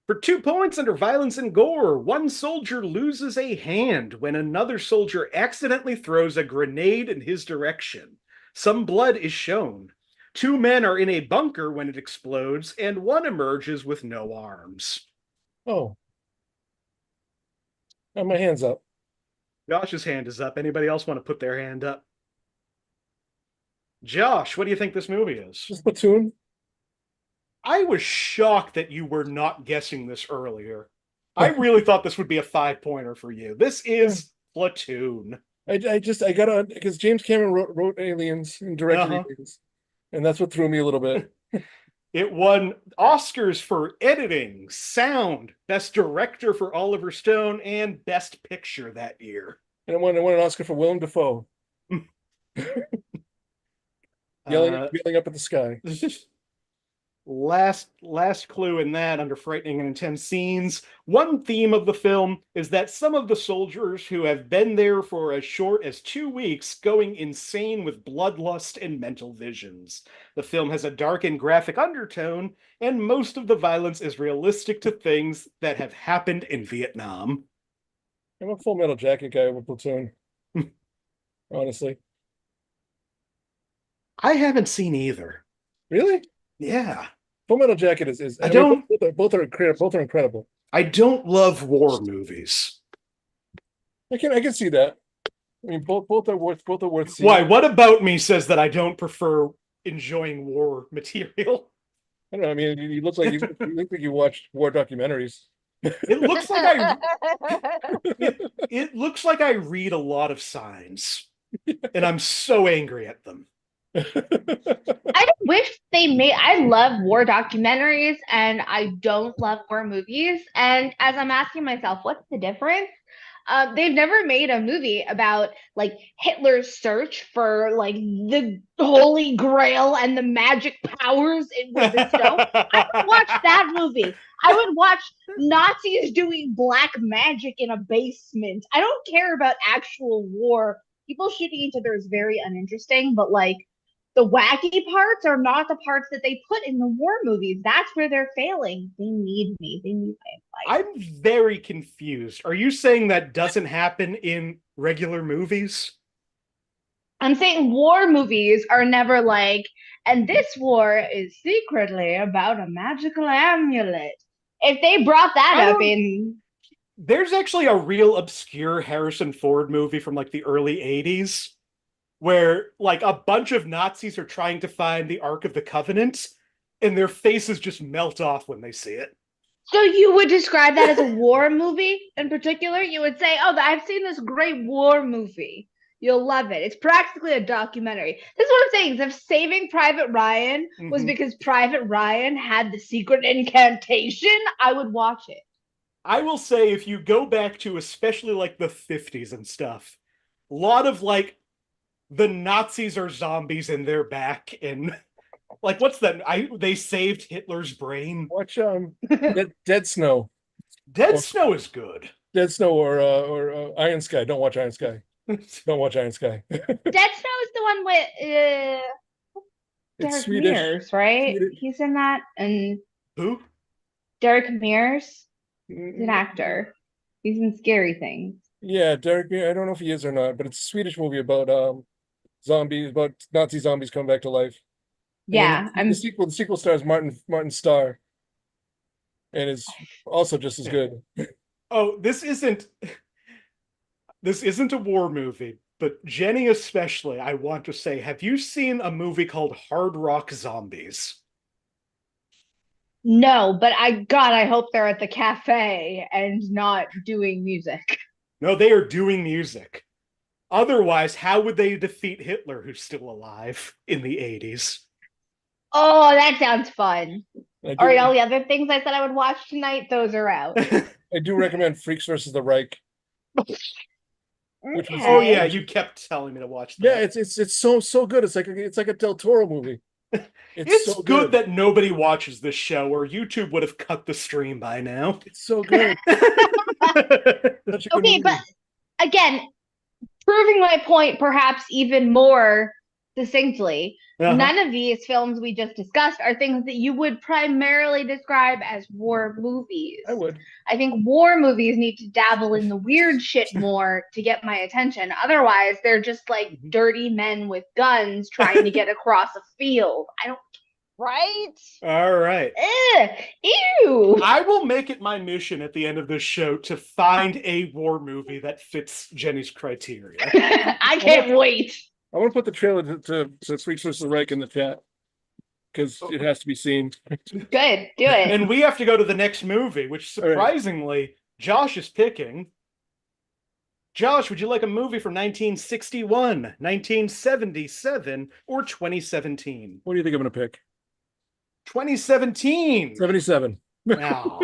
For 2 points under violence and gore, 1 soldier loses a hand when another soldier accidentally throws a grenade in his direction. Some blood is shown. 2 men are in a bunker when it explodes, and 1 emerges with no arms. Oh. Got my hands up. Josh's hand is up. Anybody else want to put their hand up? Josh, what do you think this movie is? Just Platoon? I was shocked that you were not guessing this earlier. I really thought this would be a 5-pointer for you. This is Platoon. I got on because James Cameron wrote Aliens and directed Aliens, and that's what threw me a little bit. It won Oscars for editing, sound, best director for Oliver Stone, and best picture that year. And it won an Oscar for Willem Dafoe. Yelling up at the sky. Last clue in that, under frightening and intense scenes, one theme of the film is that some of the soldiers who have been there for as short as 2 weeks going insane with bloodlust and mental visions. The film has a dark and graphic undertone, and most of the violence is realistic to things that have happened in Vietnam. I'm a Full Metal Jacket guy with Platoon. Honestly. I haven't seen either. Really? Yeah. Full Metal Jacket is I don't- mean, both are incredible. I don't love war movies. I can see that. I mean, both are worth seeing. Why? What about me says that I don't prefer enjoying war material? I don't know. I mean, you look like you watched war documentaries. It looks like it looks like I read a lot of signs, and I'm so angry at them. I wish they made. I love war documentaries, and I don't love war movies. And as I'm asking myself, what's the difference? They've never made a movie about like Hitler's search for like the Holy Grail and the magic powers with the stone. I would watch that movie. I would watch Nazis doing black magic in a basement. I don't care about actual war. People shooting each other is very uninteresting, but like the wacky parts are not the parts that they put in the war movies. That's where they're failing. They need me. They need my advice. I'm very confused. Are you saying that doesn't happen in regular movies? I'm saying war movies are never like, and this war is secretly about a magical amulet. If they brought that up in. There's actually a real obscure Harrison Ford movie from like the early 80s where like a bunch of Nazis are trying to find the Ark of the Covenant and their faces just melt off when they see it. So you would describe that as a war movie in particular? You would say, oh, I've seen this great war movie. You'll love it. It's practically a documentary. This is what I'm saying. If Saving Private Ryan was because Private Ryan had the secret incantation, I would watch it. I will say, if you go back to especially like the 50s and stuff, a lot of like the Nazis are zombies and they're back, and like what's that? They saved Hitler's brain. Watch Dead Snow. Dead Snow is good. Dead Snow or Iron Sky. Don't watch Iron Sky. Don't watch Iron Sky. Dead Snow is the one with Derek Swedish. Mears, right? Swedish. He's in that, and Who? Derek Mears. He's an actor. He's in Scary Things. Yeah, Derek Mears. I don't know if he is or not, but it's a Swedish movie about zombies, about Nazi zombies coming back to life. Yeah, the sequel stars Martin Starr, and is also just as good. Oh, this isn't a war movie, but Jenny especially, I want to say, have you seen a movie called Hard Rock Zombies? No, but I hope they're at the cafe and not doing music. No, they are doing music. Otherwise, how would they defeat Hitler, who's still alive in the 80s? Oh, that sounds fun. All right, all the other things I said I would watch tonight, those are out. I do recommend Freaks versus the Reich. Which was, Oh yeah, you kept telling me to watch that. Yeah, it's so good. It's like a Del Toro movie. It's so good that nobody watches this show, or YouTube would have cut the stream by now. It's so good. Okay, but again, proving my point perhaps even more succinctly, none of these films we just discussed are things that you would primarily describe as war movies. I would. I think war movies need to dabble in the weird shit more to get my attention. Otherwise, they're just like dirty men with guns trying to get across a field. I don't. Right? All right. Ew. I will make it my mission at the end of this show to find a war movie that fits Jenny's criteria. I can't wait. I want to put the trailer to Freaks vs. the Reich in the chat because it has to be seen. Good, do it. And we have to go to the next movie, which surprisingly Josh is picking. Josh, would you like a movie from 1961, 1977, or 2017? What do you think I'm going to pick? 2017. 77. Wow.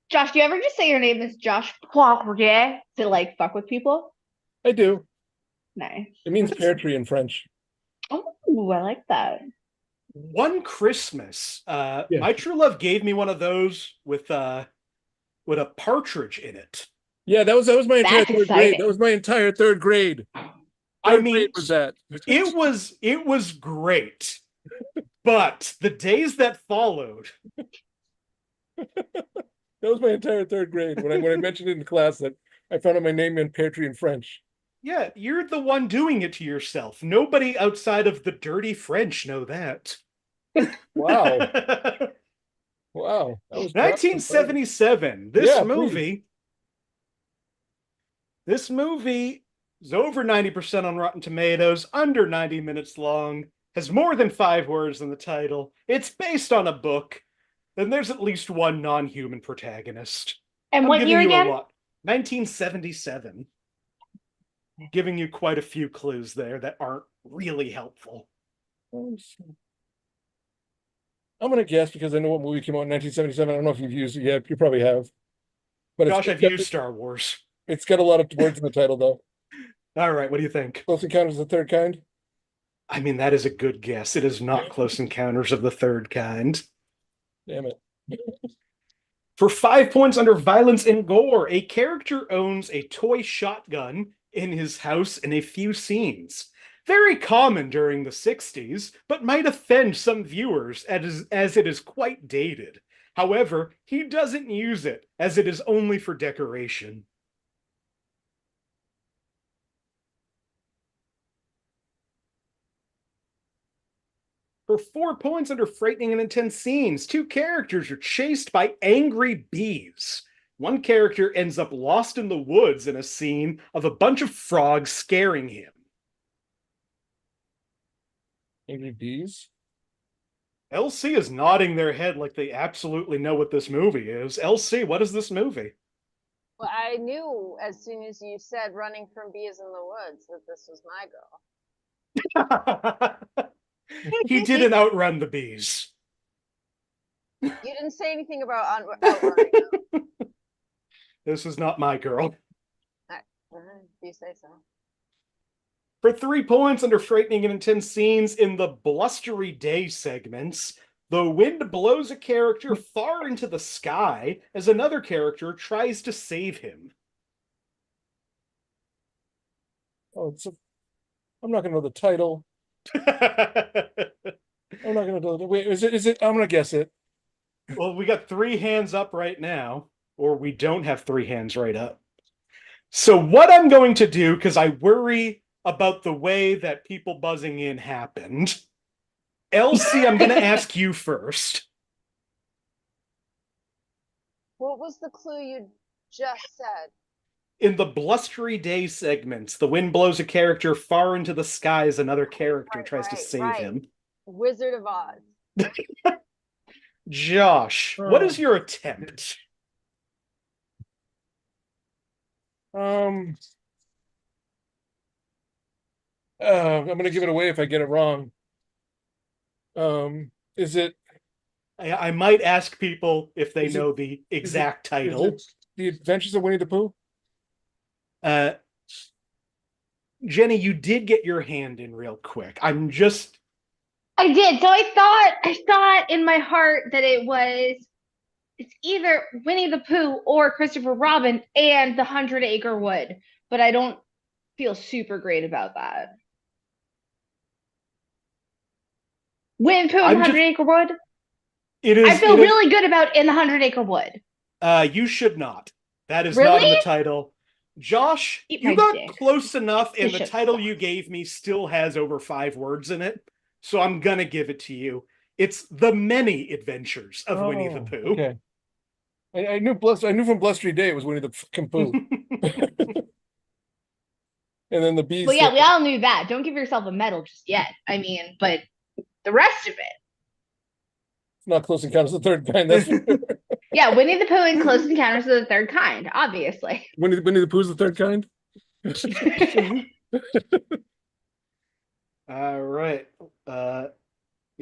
Josh, do you ever just say your name is Josh Poirier to like fuck with people? I do. Nice. It means pear tree in French. Oh, I like that. One Christmas, Yeah. my true love gave me one of those with a partridge in it. Yeah, that was my entire That's third grade. That exciting. was my entire third grade. I Third grade mean, was that. it was great, but the days that followed, That was my entire third grade. When I mentioned it in class that I found out my name meant pear tree in French. yeah, you're the one doing it to yourself. Nobody outside of the dirty French know that. Wow. Wow. That was proud. 1977. Yeah, please. This movie is over 90% on Rotten Tomatoes, under 90 minutes long, has more than 5 words in the title. It's based on a book, and there's at least one non-human protagonist. And I'm what giving year you a again? lot. 1977. Giving you quite a few clues there that aren't really helpful. I'm gonna guess because I know what movie came out in 1977. I don't know if you've used it yet. You probably have. But Josh, I've used Star Wars. it's got a lot of words in the title though. All right, what do you think? Close Encounters of the Third Kind. I mean, that is a good guess. It is not Close Encounters of the Third Kind. Damn it. For 5 points under violence and gore, a character owns a toy shotgun in his house in a few scenes. Very common during the 60s, but might offend some viewers as it is quite dated. However, he doesn't use it, as it is only for decoration. For 4 points under frightening and intense scenes, two characters are chased by angry bees. One character ends up lost in the woods in a scene of a bunch of frogs scaring him. Angry Bees. LC is nodding their head like they absolutely know what this movie is. LC, what is this movie? Well, I knew as soon as you said running from bees in the woods that this was my girl. He didn't outrun the bees. You didn't say anything about outrunning them. This is not my girl. You say so. For 3 points under frightening and intense scenes in the blustery day segments, the wind blows a character far into the sky as another character tries to save him. Oh, I'm not gonna know the title. I'm not gonna know. Wait, is it? I'm gonna guess it. Well, we got 3 hands up right now, or we don't have 3 hands right up. So what I'm going to do, because I worry about the way that people buzzing in happened, Elsie, I'm going to ask you first. What was the clue you just said? In the blustery day segments, the wind blows a character far into the sky as another character tries to save him. Wizard of Oz. Josh, what is your attempt? I'm gonna give it away if I get it wrong. Is it I might ask people if they know the exact title. Is it The Adventures of Winnie the Pooh? Jenny, you did get your hand in real quick. I did. So I thought in my heart that it's either Winnie the Pooh or Christopher Robin and the 100-Acre Wood, but I don't feel super great about that. Winnie the Pooh and the 100-Acre Wood? I feel really good about in the 100-Acre Wood. You should not. That is Really? not in the title. Josh, you got close enough, and the title you gave me still has over 5 words in it, so I'm gonna give it to you. It's The Many Adventures of Winnie the Pooh. Okay. I knew from Blustery Day it was Winnie the fucking Pooh. And then the bees. Well, yeah, we all knew that. Don't give yourself a medal just yet. I mean, but the rest of it. It's not Close Encounters of the Third Kind. That's yeah, Winnie the Pooh and Close Encounters of the Third Kind, obviously. Winnie the Pooh's the third kind? All right. The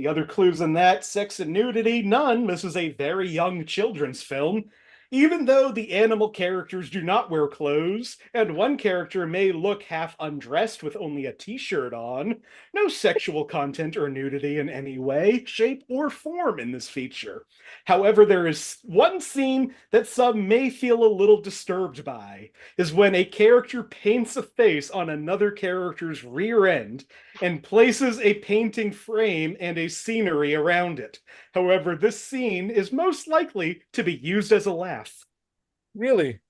other clues in that, sex and nudity, none. This is a very young children's film. Even though the animal characters do not wear clothes, and one character may look half undressed with only a t-shirt on, no sexual content or nudity in any way, shape, or form in this feature. However, there is one scene that some may feel a little disturbed by, is when a character paints a face on another character's rear end and places a painting frame and a scenery around it. However, this scene is most likely to be used as a laugh. Really?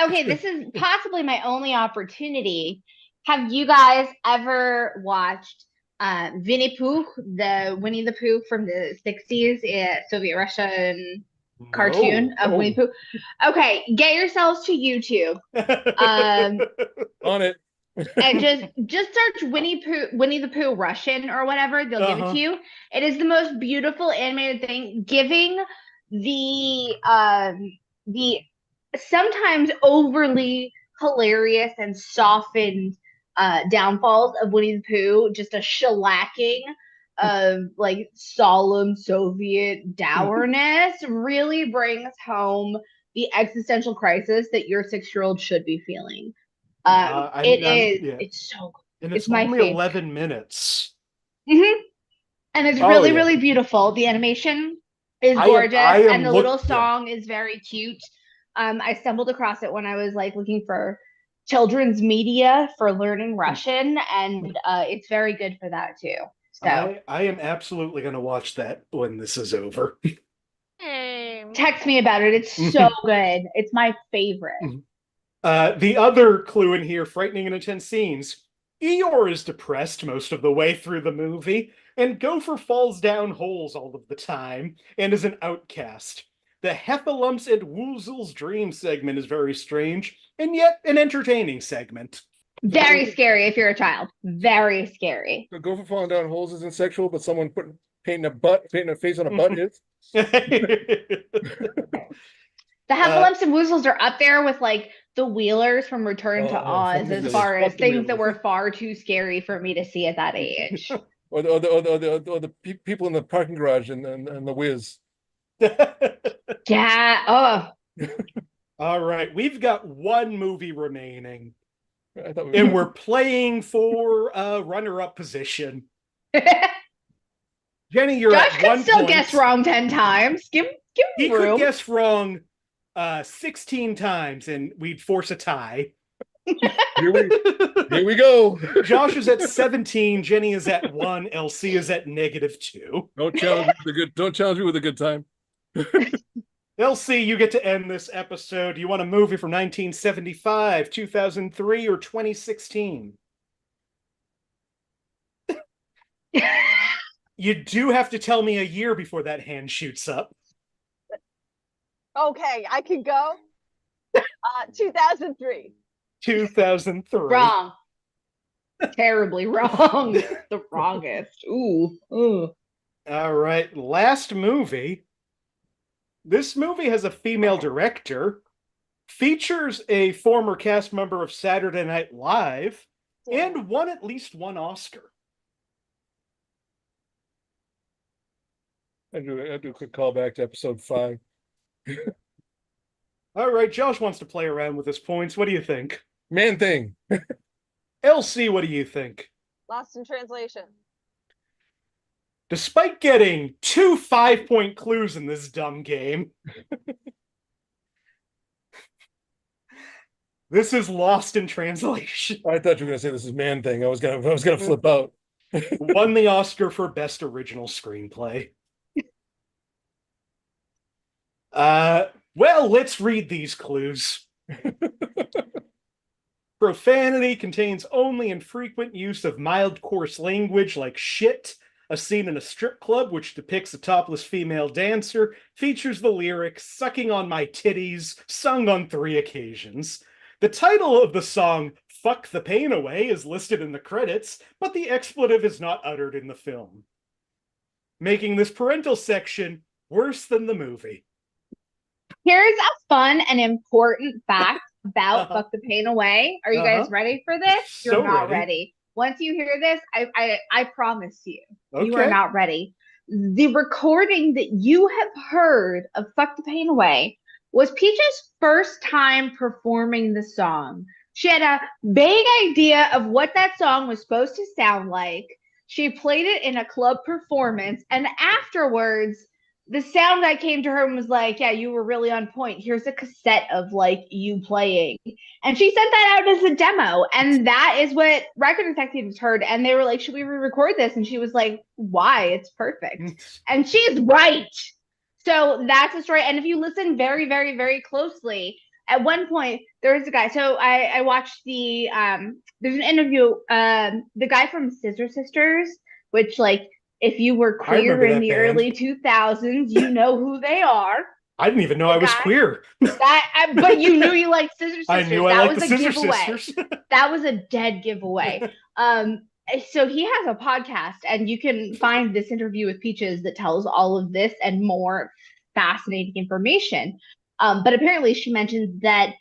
Okay, this is possibly my only opportunity. Have you guys ever watched Winnie Pooh, the Winnie the Pooh from the 60s, Soviet Russian cartoon of Winnie Pooh? Okay, get yourselves to YouTube. On it. And just search Winnie the Pooh Russian or whatever, they'll give it to you. It is the most beautiful animated thing, giving the sometimes overly hilarious and softened downfalls of Winnie the Pooh, just a shellacking of like solemn Soviet dourness, really brings home the existential crisis that your 6-year-old should be feeling. It's so good. And it's my only favorite. 11 minutes. Mm-hmm. And it's really, really beautiful. The animation is gorgeous, and the little song is very cute. I stumbled across it when I was like looking for children's media for learning Russian, and it's very good for that too. So I am absolutely going to watch that when this is over. Text me about it. It's so good. It's my favorite. The other clue in here, frightening and intense scenes. Eeyore is depressed most of the way through the movie, and Gopher falls down holes all of the time and is an outcast. The Heffalumps and Woozle's dream segment is very strange, and yet an entertaining segment. Very scary if you're a child. Very scary. The Gopher falling down holes isn't sexual, but someone painting a face on a butt is. The Heffalumps and Woozles are up there with like the Wheelers from Return to Oz as far as things that were far too scary for me to see at that age. or the people in the parking garage and the Whiz. Yeah. Oh. All right, we've got one movie remaining, and we're playing for a runner-up position. Jenny, you're Josh at 1 could still point. guess wrong 10 times. Give He him room. could guess wrong 16 times, and we'd force a tie. Here we go. Josh is at 17. Jenny is at 1. LC is at -2. Don't challenge me with a good time. LC, you get to end this episode. Do you want a movie from 1975, 2003, or 2016? You do have to tell me a year before that hand shoots up. Okay, I can go. 2003. 2003. Wrong. Terribly wrong. The wrongest. Ooh. All right, last movie. This movie has a female director, features a former cast member of Saturday Night Live, and won at least one Oscar. I do a quick callback to episode 5. All right, Josh wants to play around with his points. What do you think? Man Thing. LC, what do you think? Lost in Translation. Despite getting 2 5-point clues in this dumb game, this is Lost in Translation. I thought you were going to say this is Man Thing. I was gonna flip out. Won the Oscar for Best Original Screenplay. Well, let's read these clues. Profanity contains only infrequent use of mild, coarse language like shit. A scene in a strip club which depicts a topless female dancer features the lyric "sucking on my titties," sung on 3 occasions. The title of the song "Fuck the Pain Away" is listed in the credits, but the expletive is not uttered in the film, making this parental section worse than the movie. Here's a fun and important fact about Fuck the Pain Away. Are you guys ready for this? You're not ready. Once you hear this, I promise you, you are not ready. The recording that you have heard of Fuck the Pain Away was Peach's first time performing the song. She had a vague idea of what that song was supposed to sound like. She played it in a club performance, and afterwards, the sound guy came to her and was like, "Yeah, you were really on point. Here's a cassette of like you playing." And she sent that out as a demo, and that is what record executives heard. And they were like, "Should we re-record this?" And she was like, "Why? It's perfect." And she's right. So that's the story. And if you listen very, very, very closely, at one point there was a guy. So I watched there's an interview. The guy from Scissor Sisters, which like if you were queer in the band. early 2000s, you know who they are. I didn't even know I was queer. But you knew you liked Scissor Sisters. I knew I liked the Scissor Sisters. That was a dead giveaway. So he has a podcast, and you can find this interview with Peaches that tells all of this and more fascinating information. But apparently she mentioned that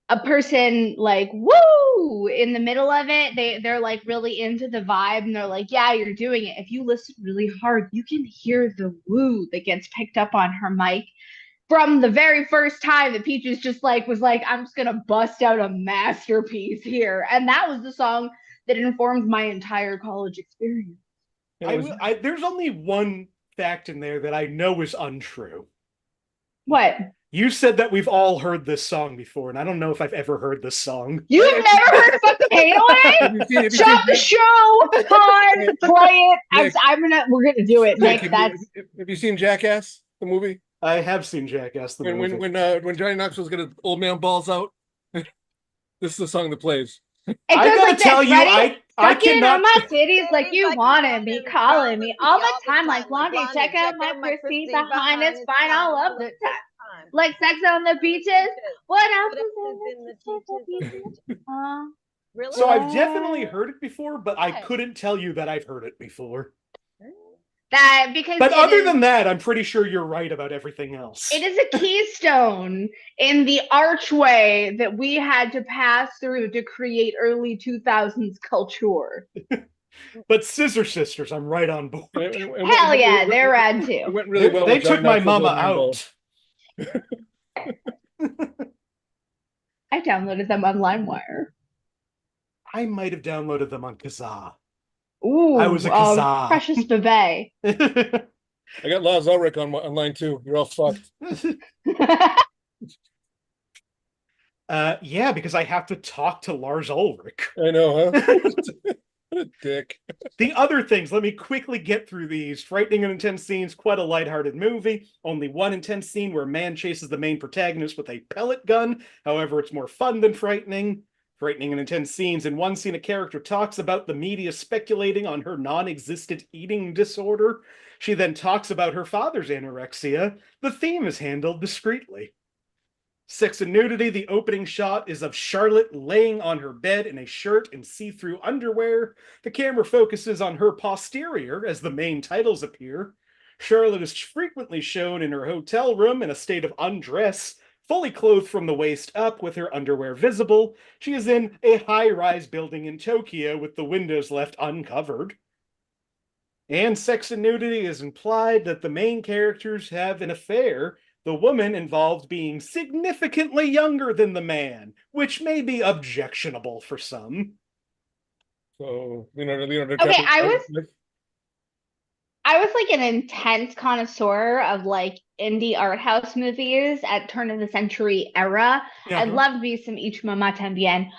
a person like woo in the middle of it, they're like really into the vibe, and they're like, yeah, you're doing it. If you listen really hard, you can hear the woo that gets picked up on her mic from the very first time that Peaches just like was like, I'm just gonna bust out a masterpiece here. And that was the song that informed my entire college experience. There's only one fact in there that I know is untrue. What? You said that we've all heard this song before, and I don't know if I've ever heard this song. You've never heard of fucking Away? Stop the show! Pause, play it. We're gonna do it, Nick. Have you seen Jackass, the movie? I have seen Jackass, the movie. When Johnny Knoxville's got his old man balls out, this is the song that plays. I gotta tell you, I cannot. On my titties like you wanted me, calling me all the time, like Blondie. Check out my pussy behind its fine all of the time. Like sex on the beaches. What else is in the beaches? Really? So I've definitely heard it before, but I couldn't tell you that I've heard it before. But other than that, I'm pretty sure you're right about everything else. It is a keystone in the archway that we had to pass through to create early 2000s culture. But Scissor Sisters, I'm right on board. Hell yeah, they're rad too. It went really well. They took my mama out. I downloaded them on LimeWire. I might have downloaded them on Kazaa. Ooh, I was a Kazaa. Precious Bebe. I got Lars Ulrich on line too. You're all fucked. Yeah, because I have to talk to Lars Ulrich. I know, huh? What a dick. The other things, let me quickly get through these. Frightening and intense scenes, quite a lighthearted movie. Only one intense scene where a man chases the main protagonist with a pellet gun. However, it's more fun than frightening. Frightening and intense scenes. In one scene, a character talks about the media speculating on her non-existent eating disorder. She then talks about her father's anorexia. The theme is handled discreetly. Sex and nudity. The opening shot is of Charlotte laying on her bed in a shirt and see-through underwear. The camera focuses on her posterior as the main titles appear. Charlotte is frequently shown in her hotel room in a state of undress, fully clothed from the waist up with her underwear visible. She is in a high-rise building in Tokyo with the windows left uncovered. And sex and nudity is implied that the main characters have an affair, the woman involved being significantly younger than the man, which may be objectionable for some. So, okay, I was like an intense connoisseur of like indie art house movies at turn of the century era. I loved me some Ich Mamá También.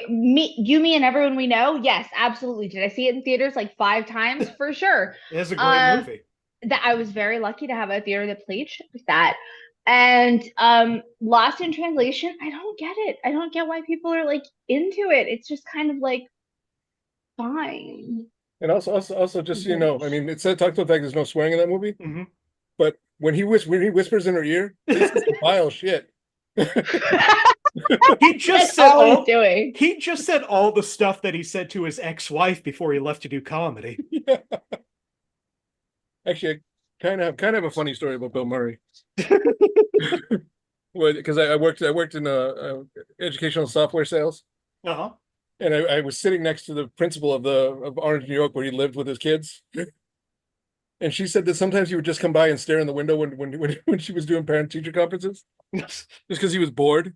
Me and everyone we know, yes, absolutely. Did I see it in theaters like 5 times? For sure. It is a great movie. That I was very lucky to have a theater that played shit like that. And Lost in Translation, I don't get it. I don't get why people are like into it. It's just kind of like fine. And also, just so you know, I mean, it said talks about the fact there's no swearing in that movie. Mm-hmm. But when he whispers in her ear, this is vile shit. He just said all the stuff that he said to his ex-wife before he left to do comedy. Yeah. Actually, I kind of have a funny story about Bill Murray. Because I worked in educational software sales. Uh-huh. And I was sitting next to the principal of Orange, New York, where he lived with his kids. And she said that sometimes he would just come by and stare in the window when she was doing parent-teacher conferences, just because he was bored.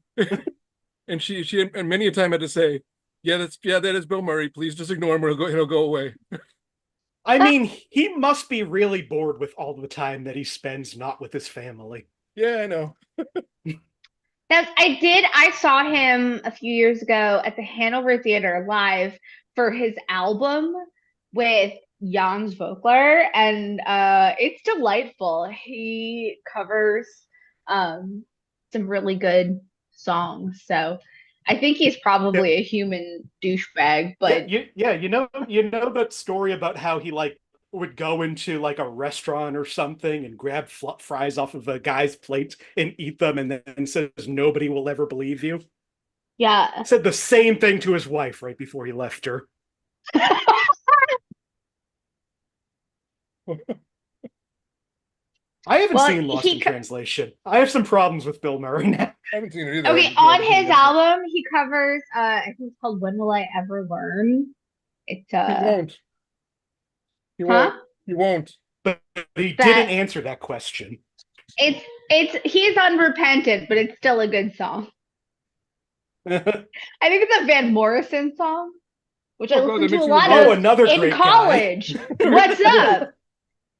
And she and many a time had to say, that is Bill Murray. Please just ignore him or he'll go away. I mean, he must be really bored with all the time that he spends not with his family. Yeah, I know. I saw him a few years ago at the Hanover Theater live for his album with Jans Vogler, and it's delightful. He covers some really good songs, so I think he's probably a human douchebag. But you know that story about how he like would go into like a restaurant or something and grab fries off of a guy's plate and eat them, and then says nobody will ever believe you. yeah, Said the same thing to his wife right before he left her. I haven't seen Lost in Translation. I have some problems with Bill Murray now. I haven't seen it either. Okay, on his album, he covers, I think it's called "When Will I Ever Learn." It's He won't. He huh? won't. He won't. But he didn't answer that question. He's unrepentant, but it's still a good song. I think it's a Van Morrison song, which I listened to a lot of in college. What's up?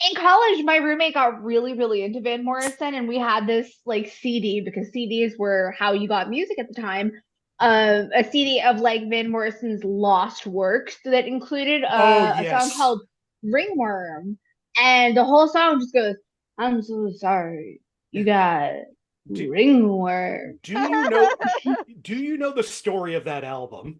In college, my roommate got really, really into Van Morrison, and we had this like CD, because CDs were how you got music at the time. A CD of like Van Morrison's lost works that included a song called Ringworm, and the whole song just goes, "I'm so sorry, you got ringworm." Do you know the story of that album?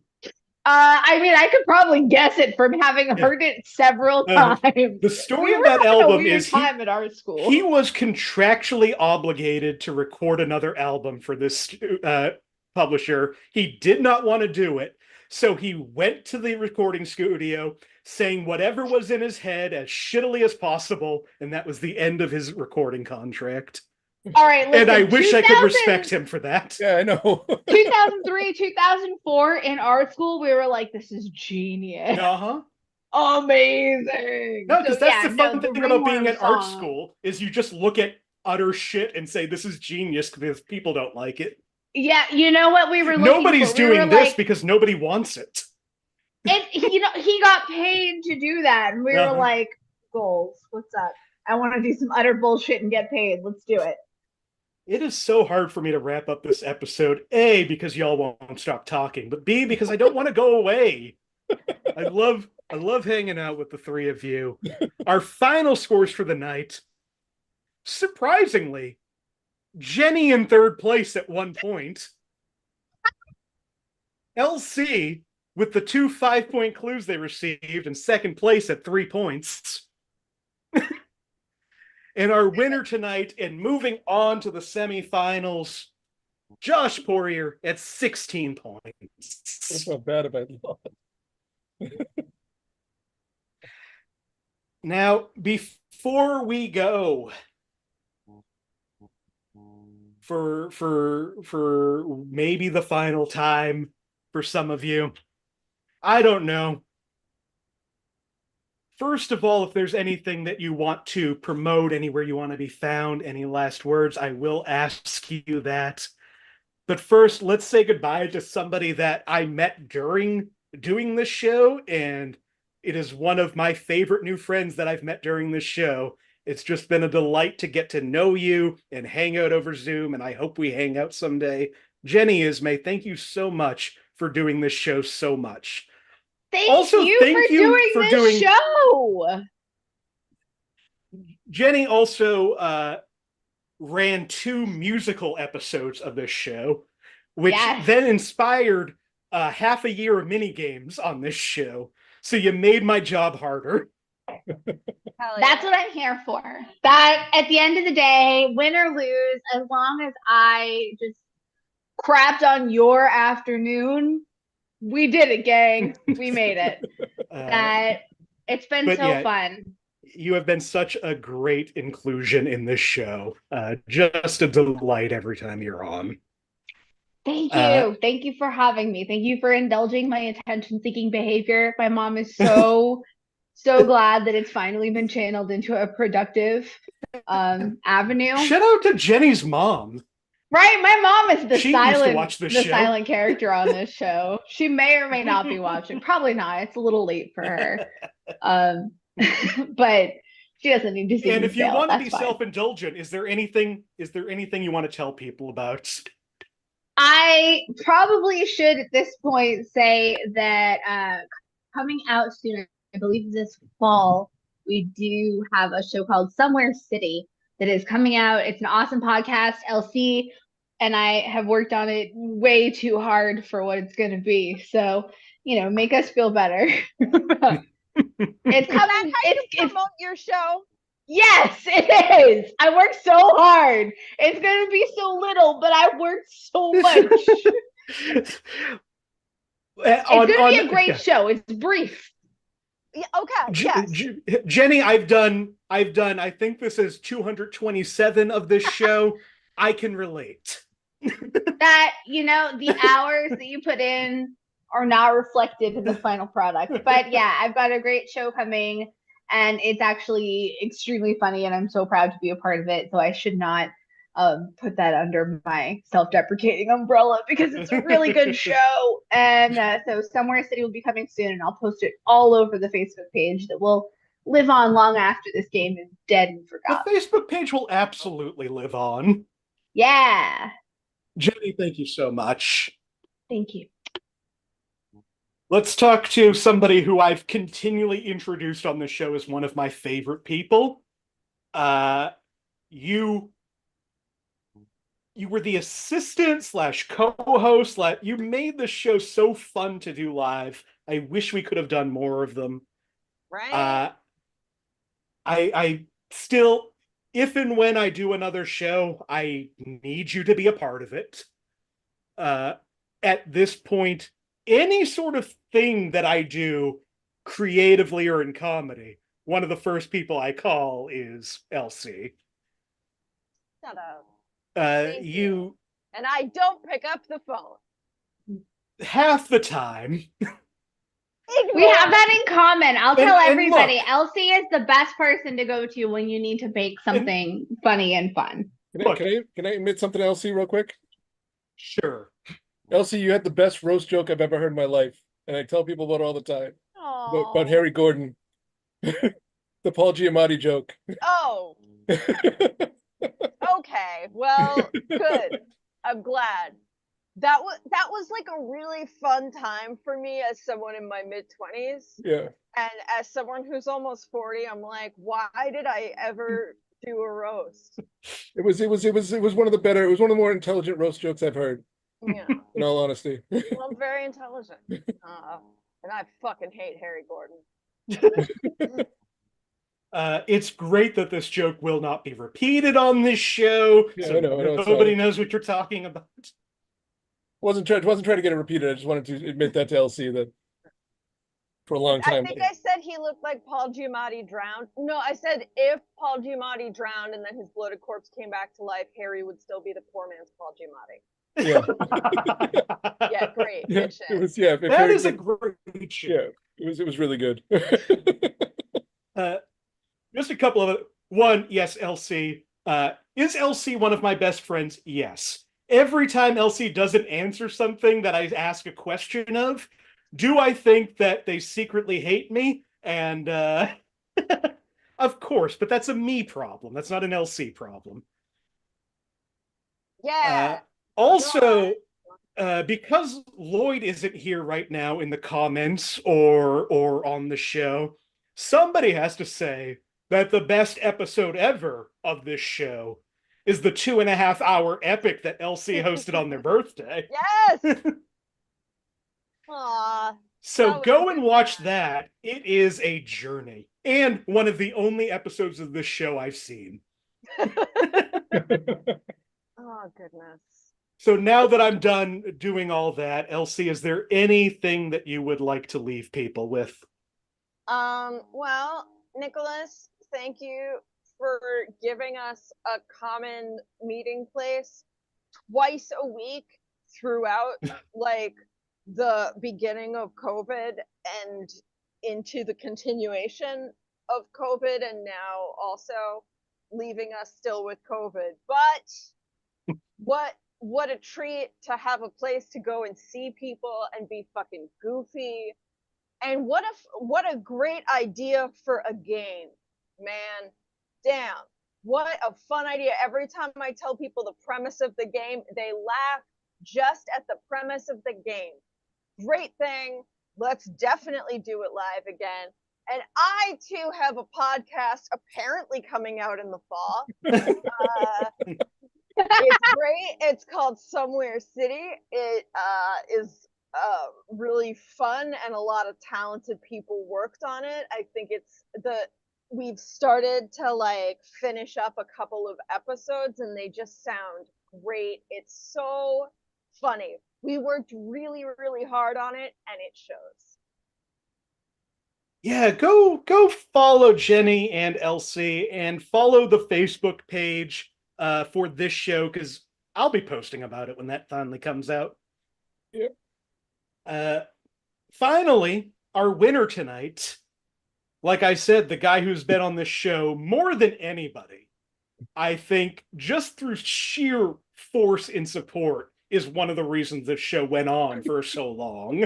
I mean, I could probably guess it from having heard it several times. The story of that album is at our school. He was contractually obligated to record another album for this publisher. He did not want to do it, so he went to the recording studio saying whatever was in his head as shittily as possible, and that was the end of his recording contract. All right, listen, and I wish I could respect him for that. Yeah, I know. 2003, 2004, in art school, we were like, this is genius. Amazing. No, because that's the fun thing about being at art school, is you just look at utter shit and say, this is genius, because people don't like it. Yeah, you know what we were looking Nobody's doing this because nobody wants it. And, he got paid to do that, and we were like, goals, what's up? I want to do some utter bullshit and get paid. Let's do it. It is so hard for me to wrap up this episode, A, because y'all won't stop talking, but B, because I don't want to go away. I love hanging out with the three of you. Our final scores for the night, surprisingly, Jenny in third place at 1 point. LC, with the 2 5-point clues they received, in second place at 3 points. And our winner tonight, and moving on to the semifinals, Josh Poirier at 16 points. It's not bad if I lost. Now, before we go, for maybe the final time for some of you, I don't know. First of all, if there's anything that you want to promote, anywhere you want to be found, any last words, I will ask you that. But first, let's say goodbye to somebody that I met during doing this show, and it is one of my favorite new friends that I've met during this show. It's just been a delight to get to know you and hang out over Zoom, and I hope we hang out someday. Jenny Isme, thank you so much for doing this show so much. Thank you for doing this show. Jenny also ran 2 musical episodes of this show, which then inspired half a year of mini games on this show. So you made my job harder. That's what I'm here for. That at the end of the day, win or lose, as long as I just crapped on your afternoon, we did it, gang. We made it. It's been so fun. You have been such a great inclusion in this show. Just a delight every time you're on. Thank you. Thank you for having me. Thank you for indulging my attention-seeking behavior. My mom is so so glad that it's finally been channeled into a productive avenue. Shout out to Jenny's mom. Right, my mom is She used to watch this show. silent character on this show. She may or may not be watching. Probably not. It's a little late for her. But she doesn't need to see. And me if you fail. want to That's be fine. self-indulgent, is there anything you want to tell people about? I probably should at this point say that coming out soon, I believe this fall, we do have a show called Somewhere City that is coming out. It's an awesome podcast, LC, and I have worked on it way too hard for what it's going to be. So, make us feel better. It's coming. It's promote your show. Yes, it is. I worked so hard. It's going to be so little, but I worked so much. It's going to be a great show. It's brief. Yeah, okay. Yes. Jenny, I've done, I think this is 227 of this show. I can relate. That, the hours that you put in are not reflected in the final product. But yeah, I've got a great show coming. And it's actually extremely funny, and I'm so proud to be a part of it. So I should not put that under my self-deprecating umbrella because it's a really good show. And so Somewhere City will be coming soon, and I'll post it all over the Facebook page that will live on long after this game is dead and forgotten. The Facebook page will absolutely live on. Yeah. Jenny, thank you so much. Thank you. Let's talk to somebody who I've continually introduced on the show as one of my favorite people. You were the assistant / co-host. You made the show so fun to do live. I wish we could have done more of them. Right. I still, if and when I do another show, I need you to be a part of it. At this point, any sort of thing that I do creatively or in comedy, one of the first people I call is LC. Shut up. Thank you. And I don't pick up the phone. Half the time. We have that in common. I'll tell everybody, look, Elsie is the best person to go to when you need to make something funny and fun. Can I admit something, Elsie, real quick? Sure. Elsie, you had the best roast joke I've ever heard in my life, and I tell people about it all the time. About Harry Gordon. The Paul Giamatti joke. Oh. Okay. Well, good. I'm glad. That was like a really fun time for me as someone in my mid-20s. Yeah. And as someone who's almost 40, I'm like, why did I ever do a roast? It was one of the better, it was one of the more intelligent roast jokes I've heard. Yeah. In all honesty. Well, I'm very intelligent. And I fucking hate Harry Gordon. It's great that this joke will not be repeated on this show. Yeah, so I know, nobody knows what you're talking about. Wasn't trying to get it repeated. I just wanted to admit that to LC that for a long time. I think I said he looked like Paul Giamatti drowned. No, I said if Paul Giamatti drowned and then his bloated corpse came back to life, Harry would still be the poor man's Paul Giamatti. Yeah. Yeah, great. Yeah, Good shit. it was, yeah. That is a great show. Yeah, it was really good. Just a couple of one. Yes, LC. Is LC one of my best friends? Yes. Every time LC doesn't answer something that I ask a question of, do I think that they secretly hate me? And of course, but that's a me problem. That's not an LC problem. Yeah. Also, because Lloyd isn't here right now in the comments or on the show, somebody has to say that the best episode ever of this show is the 2.5-hour epic that LC hosted on their birthday. Yes. Aww. So go and watch that. It is a journey. And one of the only episodes of this show I've seen. Oh, goodness. So now that I'm done doing all that, Elsie, is there anything that you would like to leave people with? Well, Nicholas, thank you for giving us a common meeting place twice a week throughout like the beginning of COVID and into the continuation of COVID and now also leaving us still with COVID. But what a treat to have a place to go and see people and be fucking goofy. And what a great idea for a game, man. Damn. What a fun idea. Every time I tell people the premise of the game, they laugh just at the premise of the game. Great thing. Let's definitely do it live again. And I too have a podcast apparently coming out in the fall. It's great. It's called Somewhere City. It is really fun, and a lot of talented people worked on it. I think we've started to like finish up a couple of episodes, and they just sound great. It's so funny. We worked really, really hard on it, and it shows. Yeah, go follow Jenny and Elsie, and follow the Facebook page for this show, because I'll be posting about it when that finally comes out. Yep. Finally, our winner tonight, like I said, the guy who's been on this show more than anybody, I think, just through sheer force and support, is one of the reasons this show went on for so long.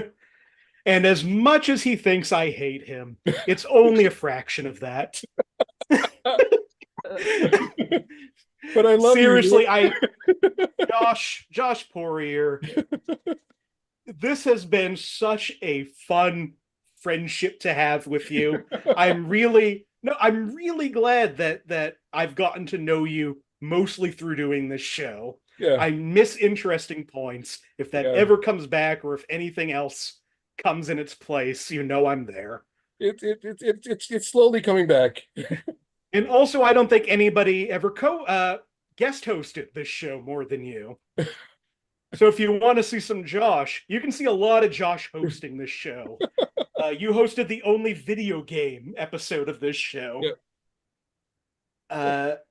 And as much as he thinks I hate him, it's only a fraction of that. But I love seriously, you. Josh Poirier, this has been such a fun friendship to have with you. I'm really glad that I've gotten to know you mostly through doing this show. Yeah. I miss interesting points. If that ever comes back, or if anything else comes in its place, you know I'm there. It's slowly coming back. And also, I don't think anybody ever guest hosted this show more than you. So if you want to see some Josh, you can see a lot of Josh hosting this show. You hosted the only video game episode of this show. Yep.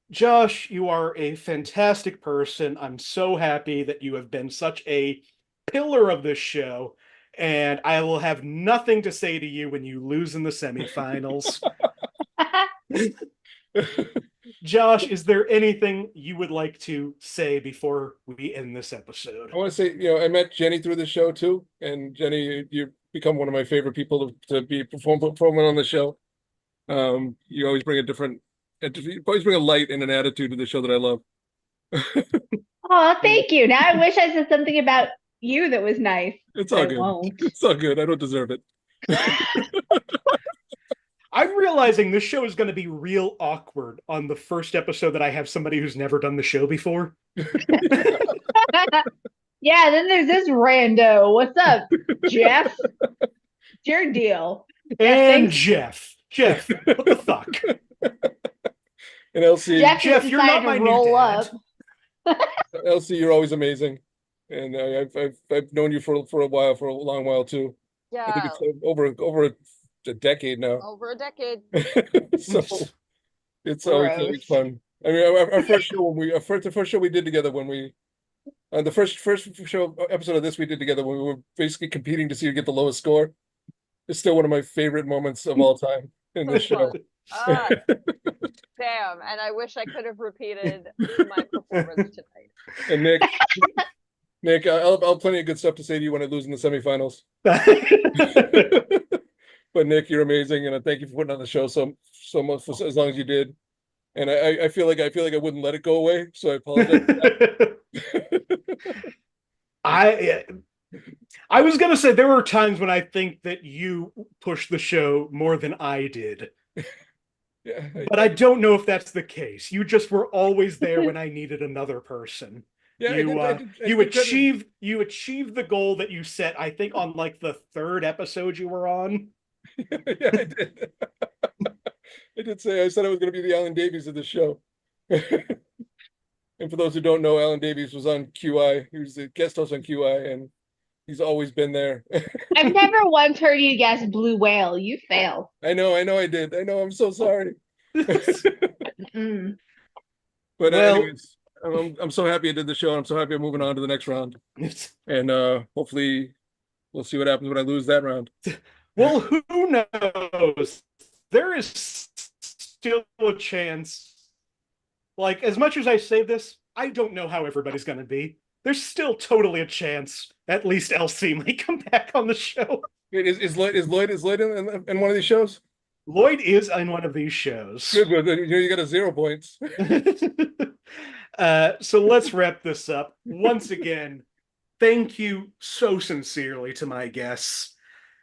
Josh, you are a fantastic person. I'm so happy that you have been such a pillar of this show. And I will have nothing to say to you when you lose in the semifinals. Josh, is there anything you would like to say before we end this episode? I want to say, I met Jenny through the show too, and Jenny, you've become one of my favorite people to be performing on the show. You always bring you always bring a light and an attitude to the show that I love. Oh, thank you. Now I wish I said something about you that was nice. It's all good. Won't. It's all good. I don't deserve it. I'm realizing this show is going to be real awkward on the first episode that I have somebody who's never done the show before. Yeah, then there's this rando. What's up, Jeff? It's your deal. And Jeff, what the fuck? And Elsie, Jeff, you're not my new dad. Elsie, you're always amazing, and I've known you for a while, for a long while too. Yeah, I think it's over a decade now. over a decade. So it's always fun. I mean, our first show the first show we did together when we the first show episode of this we did together when we were basically competing to see who get the lowest score. It's still one of my favorite moments of all time in this show. Damn, and I wish I could have repeated my performance tonight. And Nick, I'll have plenty of good stuff to say to you when I lose in the semifinals. But Nick, you're amazing, and I thank you for putting on the show so much for as long as you did. And I feel like I wouldn't let it go away, so I apologize. I was gonna say there were times when I think that you pushed the show more than I did. Yeah, but I don't know if that's the case. You just were always there when I needed another person. Yeah, you achieved the goal that you set, I think, on like the third episode you were on. Yeah, I did. I said I was going to be the Alan Davies of the show. And for those who don't know, Alan Davies was on QI. He was the guest host on QI, and he's always been there. I've never once heard you guess Blue Whale. You failed. I know I did. I know, I'm so sorry. But anyways, I'm so happy I did the show. I'm so happy I'm moving on to the next round. And hopefully we'll see what happens when I lose that round. Well, who knows? There is still a chance. Like, as much as I say this, I don't know how everybody's going to be. There's still totally a chance at least Elsie might come back on the show. Is Lloyd in one of these shows? Lloyd is in one of these shows. Good, good. You got a 0 points. So let's wrap this up. Once again, thank you so sincerely to my guests,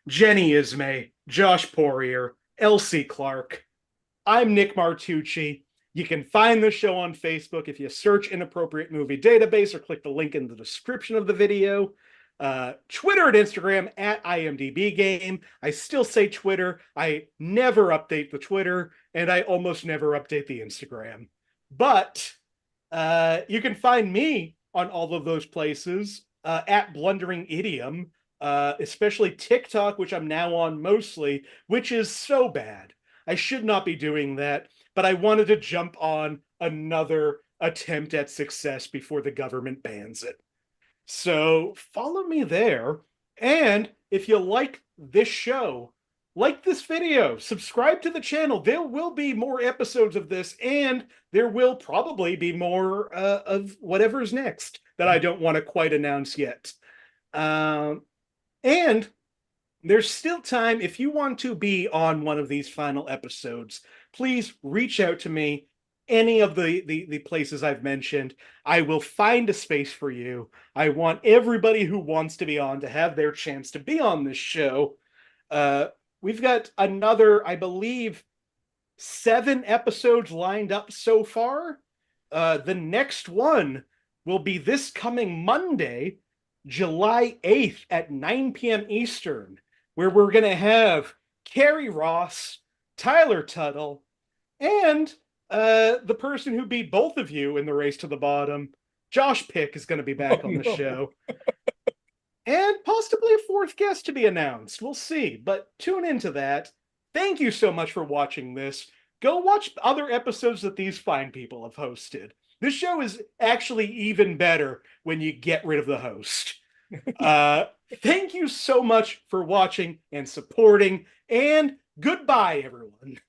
Jenny Isme, Josh Poirier, Elsie Clark. I'm Nick Martucci. You can find the show on Facebook if you search Inappropriate Movie Database or click the link in the description of the video. Twitter and Instagram at IMDb Game. I still say Twitter. I never update the Twitter, and I almost never update the Instagram. But you can find me on all of those places at Blundering Idiom, especially TikTok, which I'm now on mostly, which is so bad. I should not be doing that, but I wanted to jump on another attempt at success before the government bans it. So follow me there. And if you like this show, like this video, subscribe to the channel. There will be more episodes of this, and there will probably be more of whatever's next that I don't want to quite announce yet. And there's still time. If you want to be on one of these final episodes, please reach out to me. Any of the places I've mentioned, I will find a space for you. I want everybody who wants to be on to have their chance to be on this show. We've got another, I believe, 7 episodes lined up so far. The next one will be this coming Monday, July 8th at 9 p.m. Eastern, where we're going to have Carrie Ross, Tyler Tuttle, and the person who beat both of you in the race to the bottom, Josh Pick, is going to be back on the show. And possibly a 4th guest to be announced. We'll see. But tune into that. Thank you so much for watching this. Go watch other episodes that these fine people have hosted. This show is actually even better when you get rid of the host. Thank you so much for watching and supporting. And goodbye, everyone.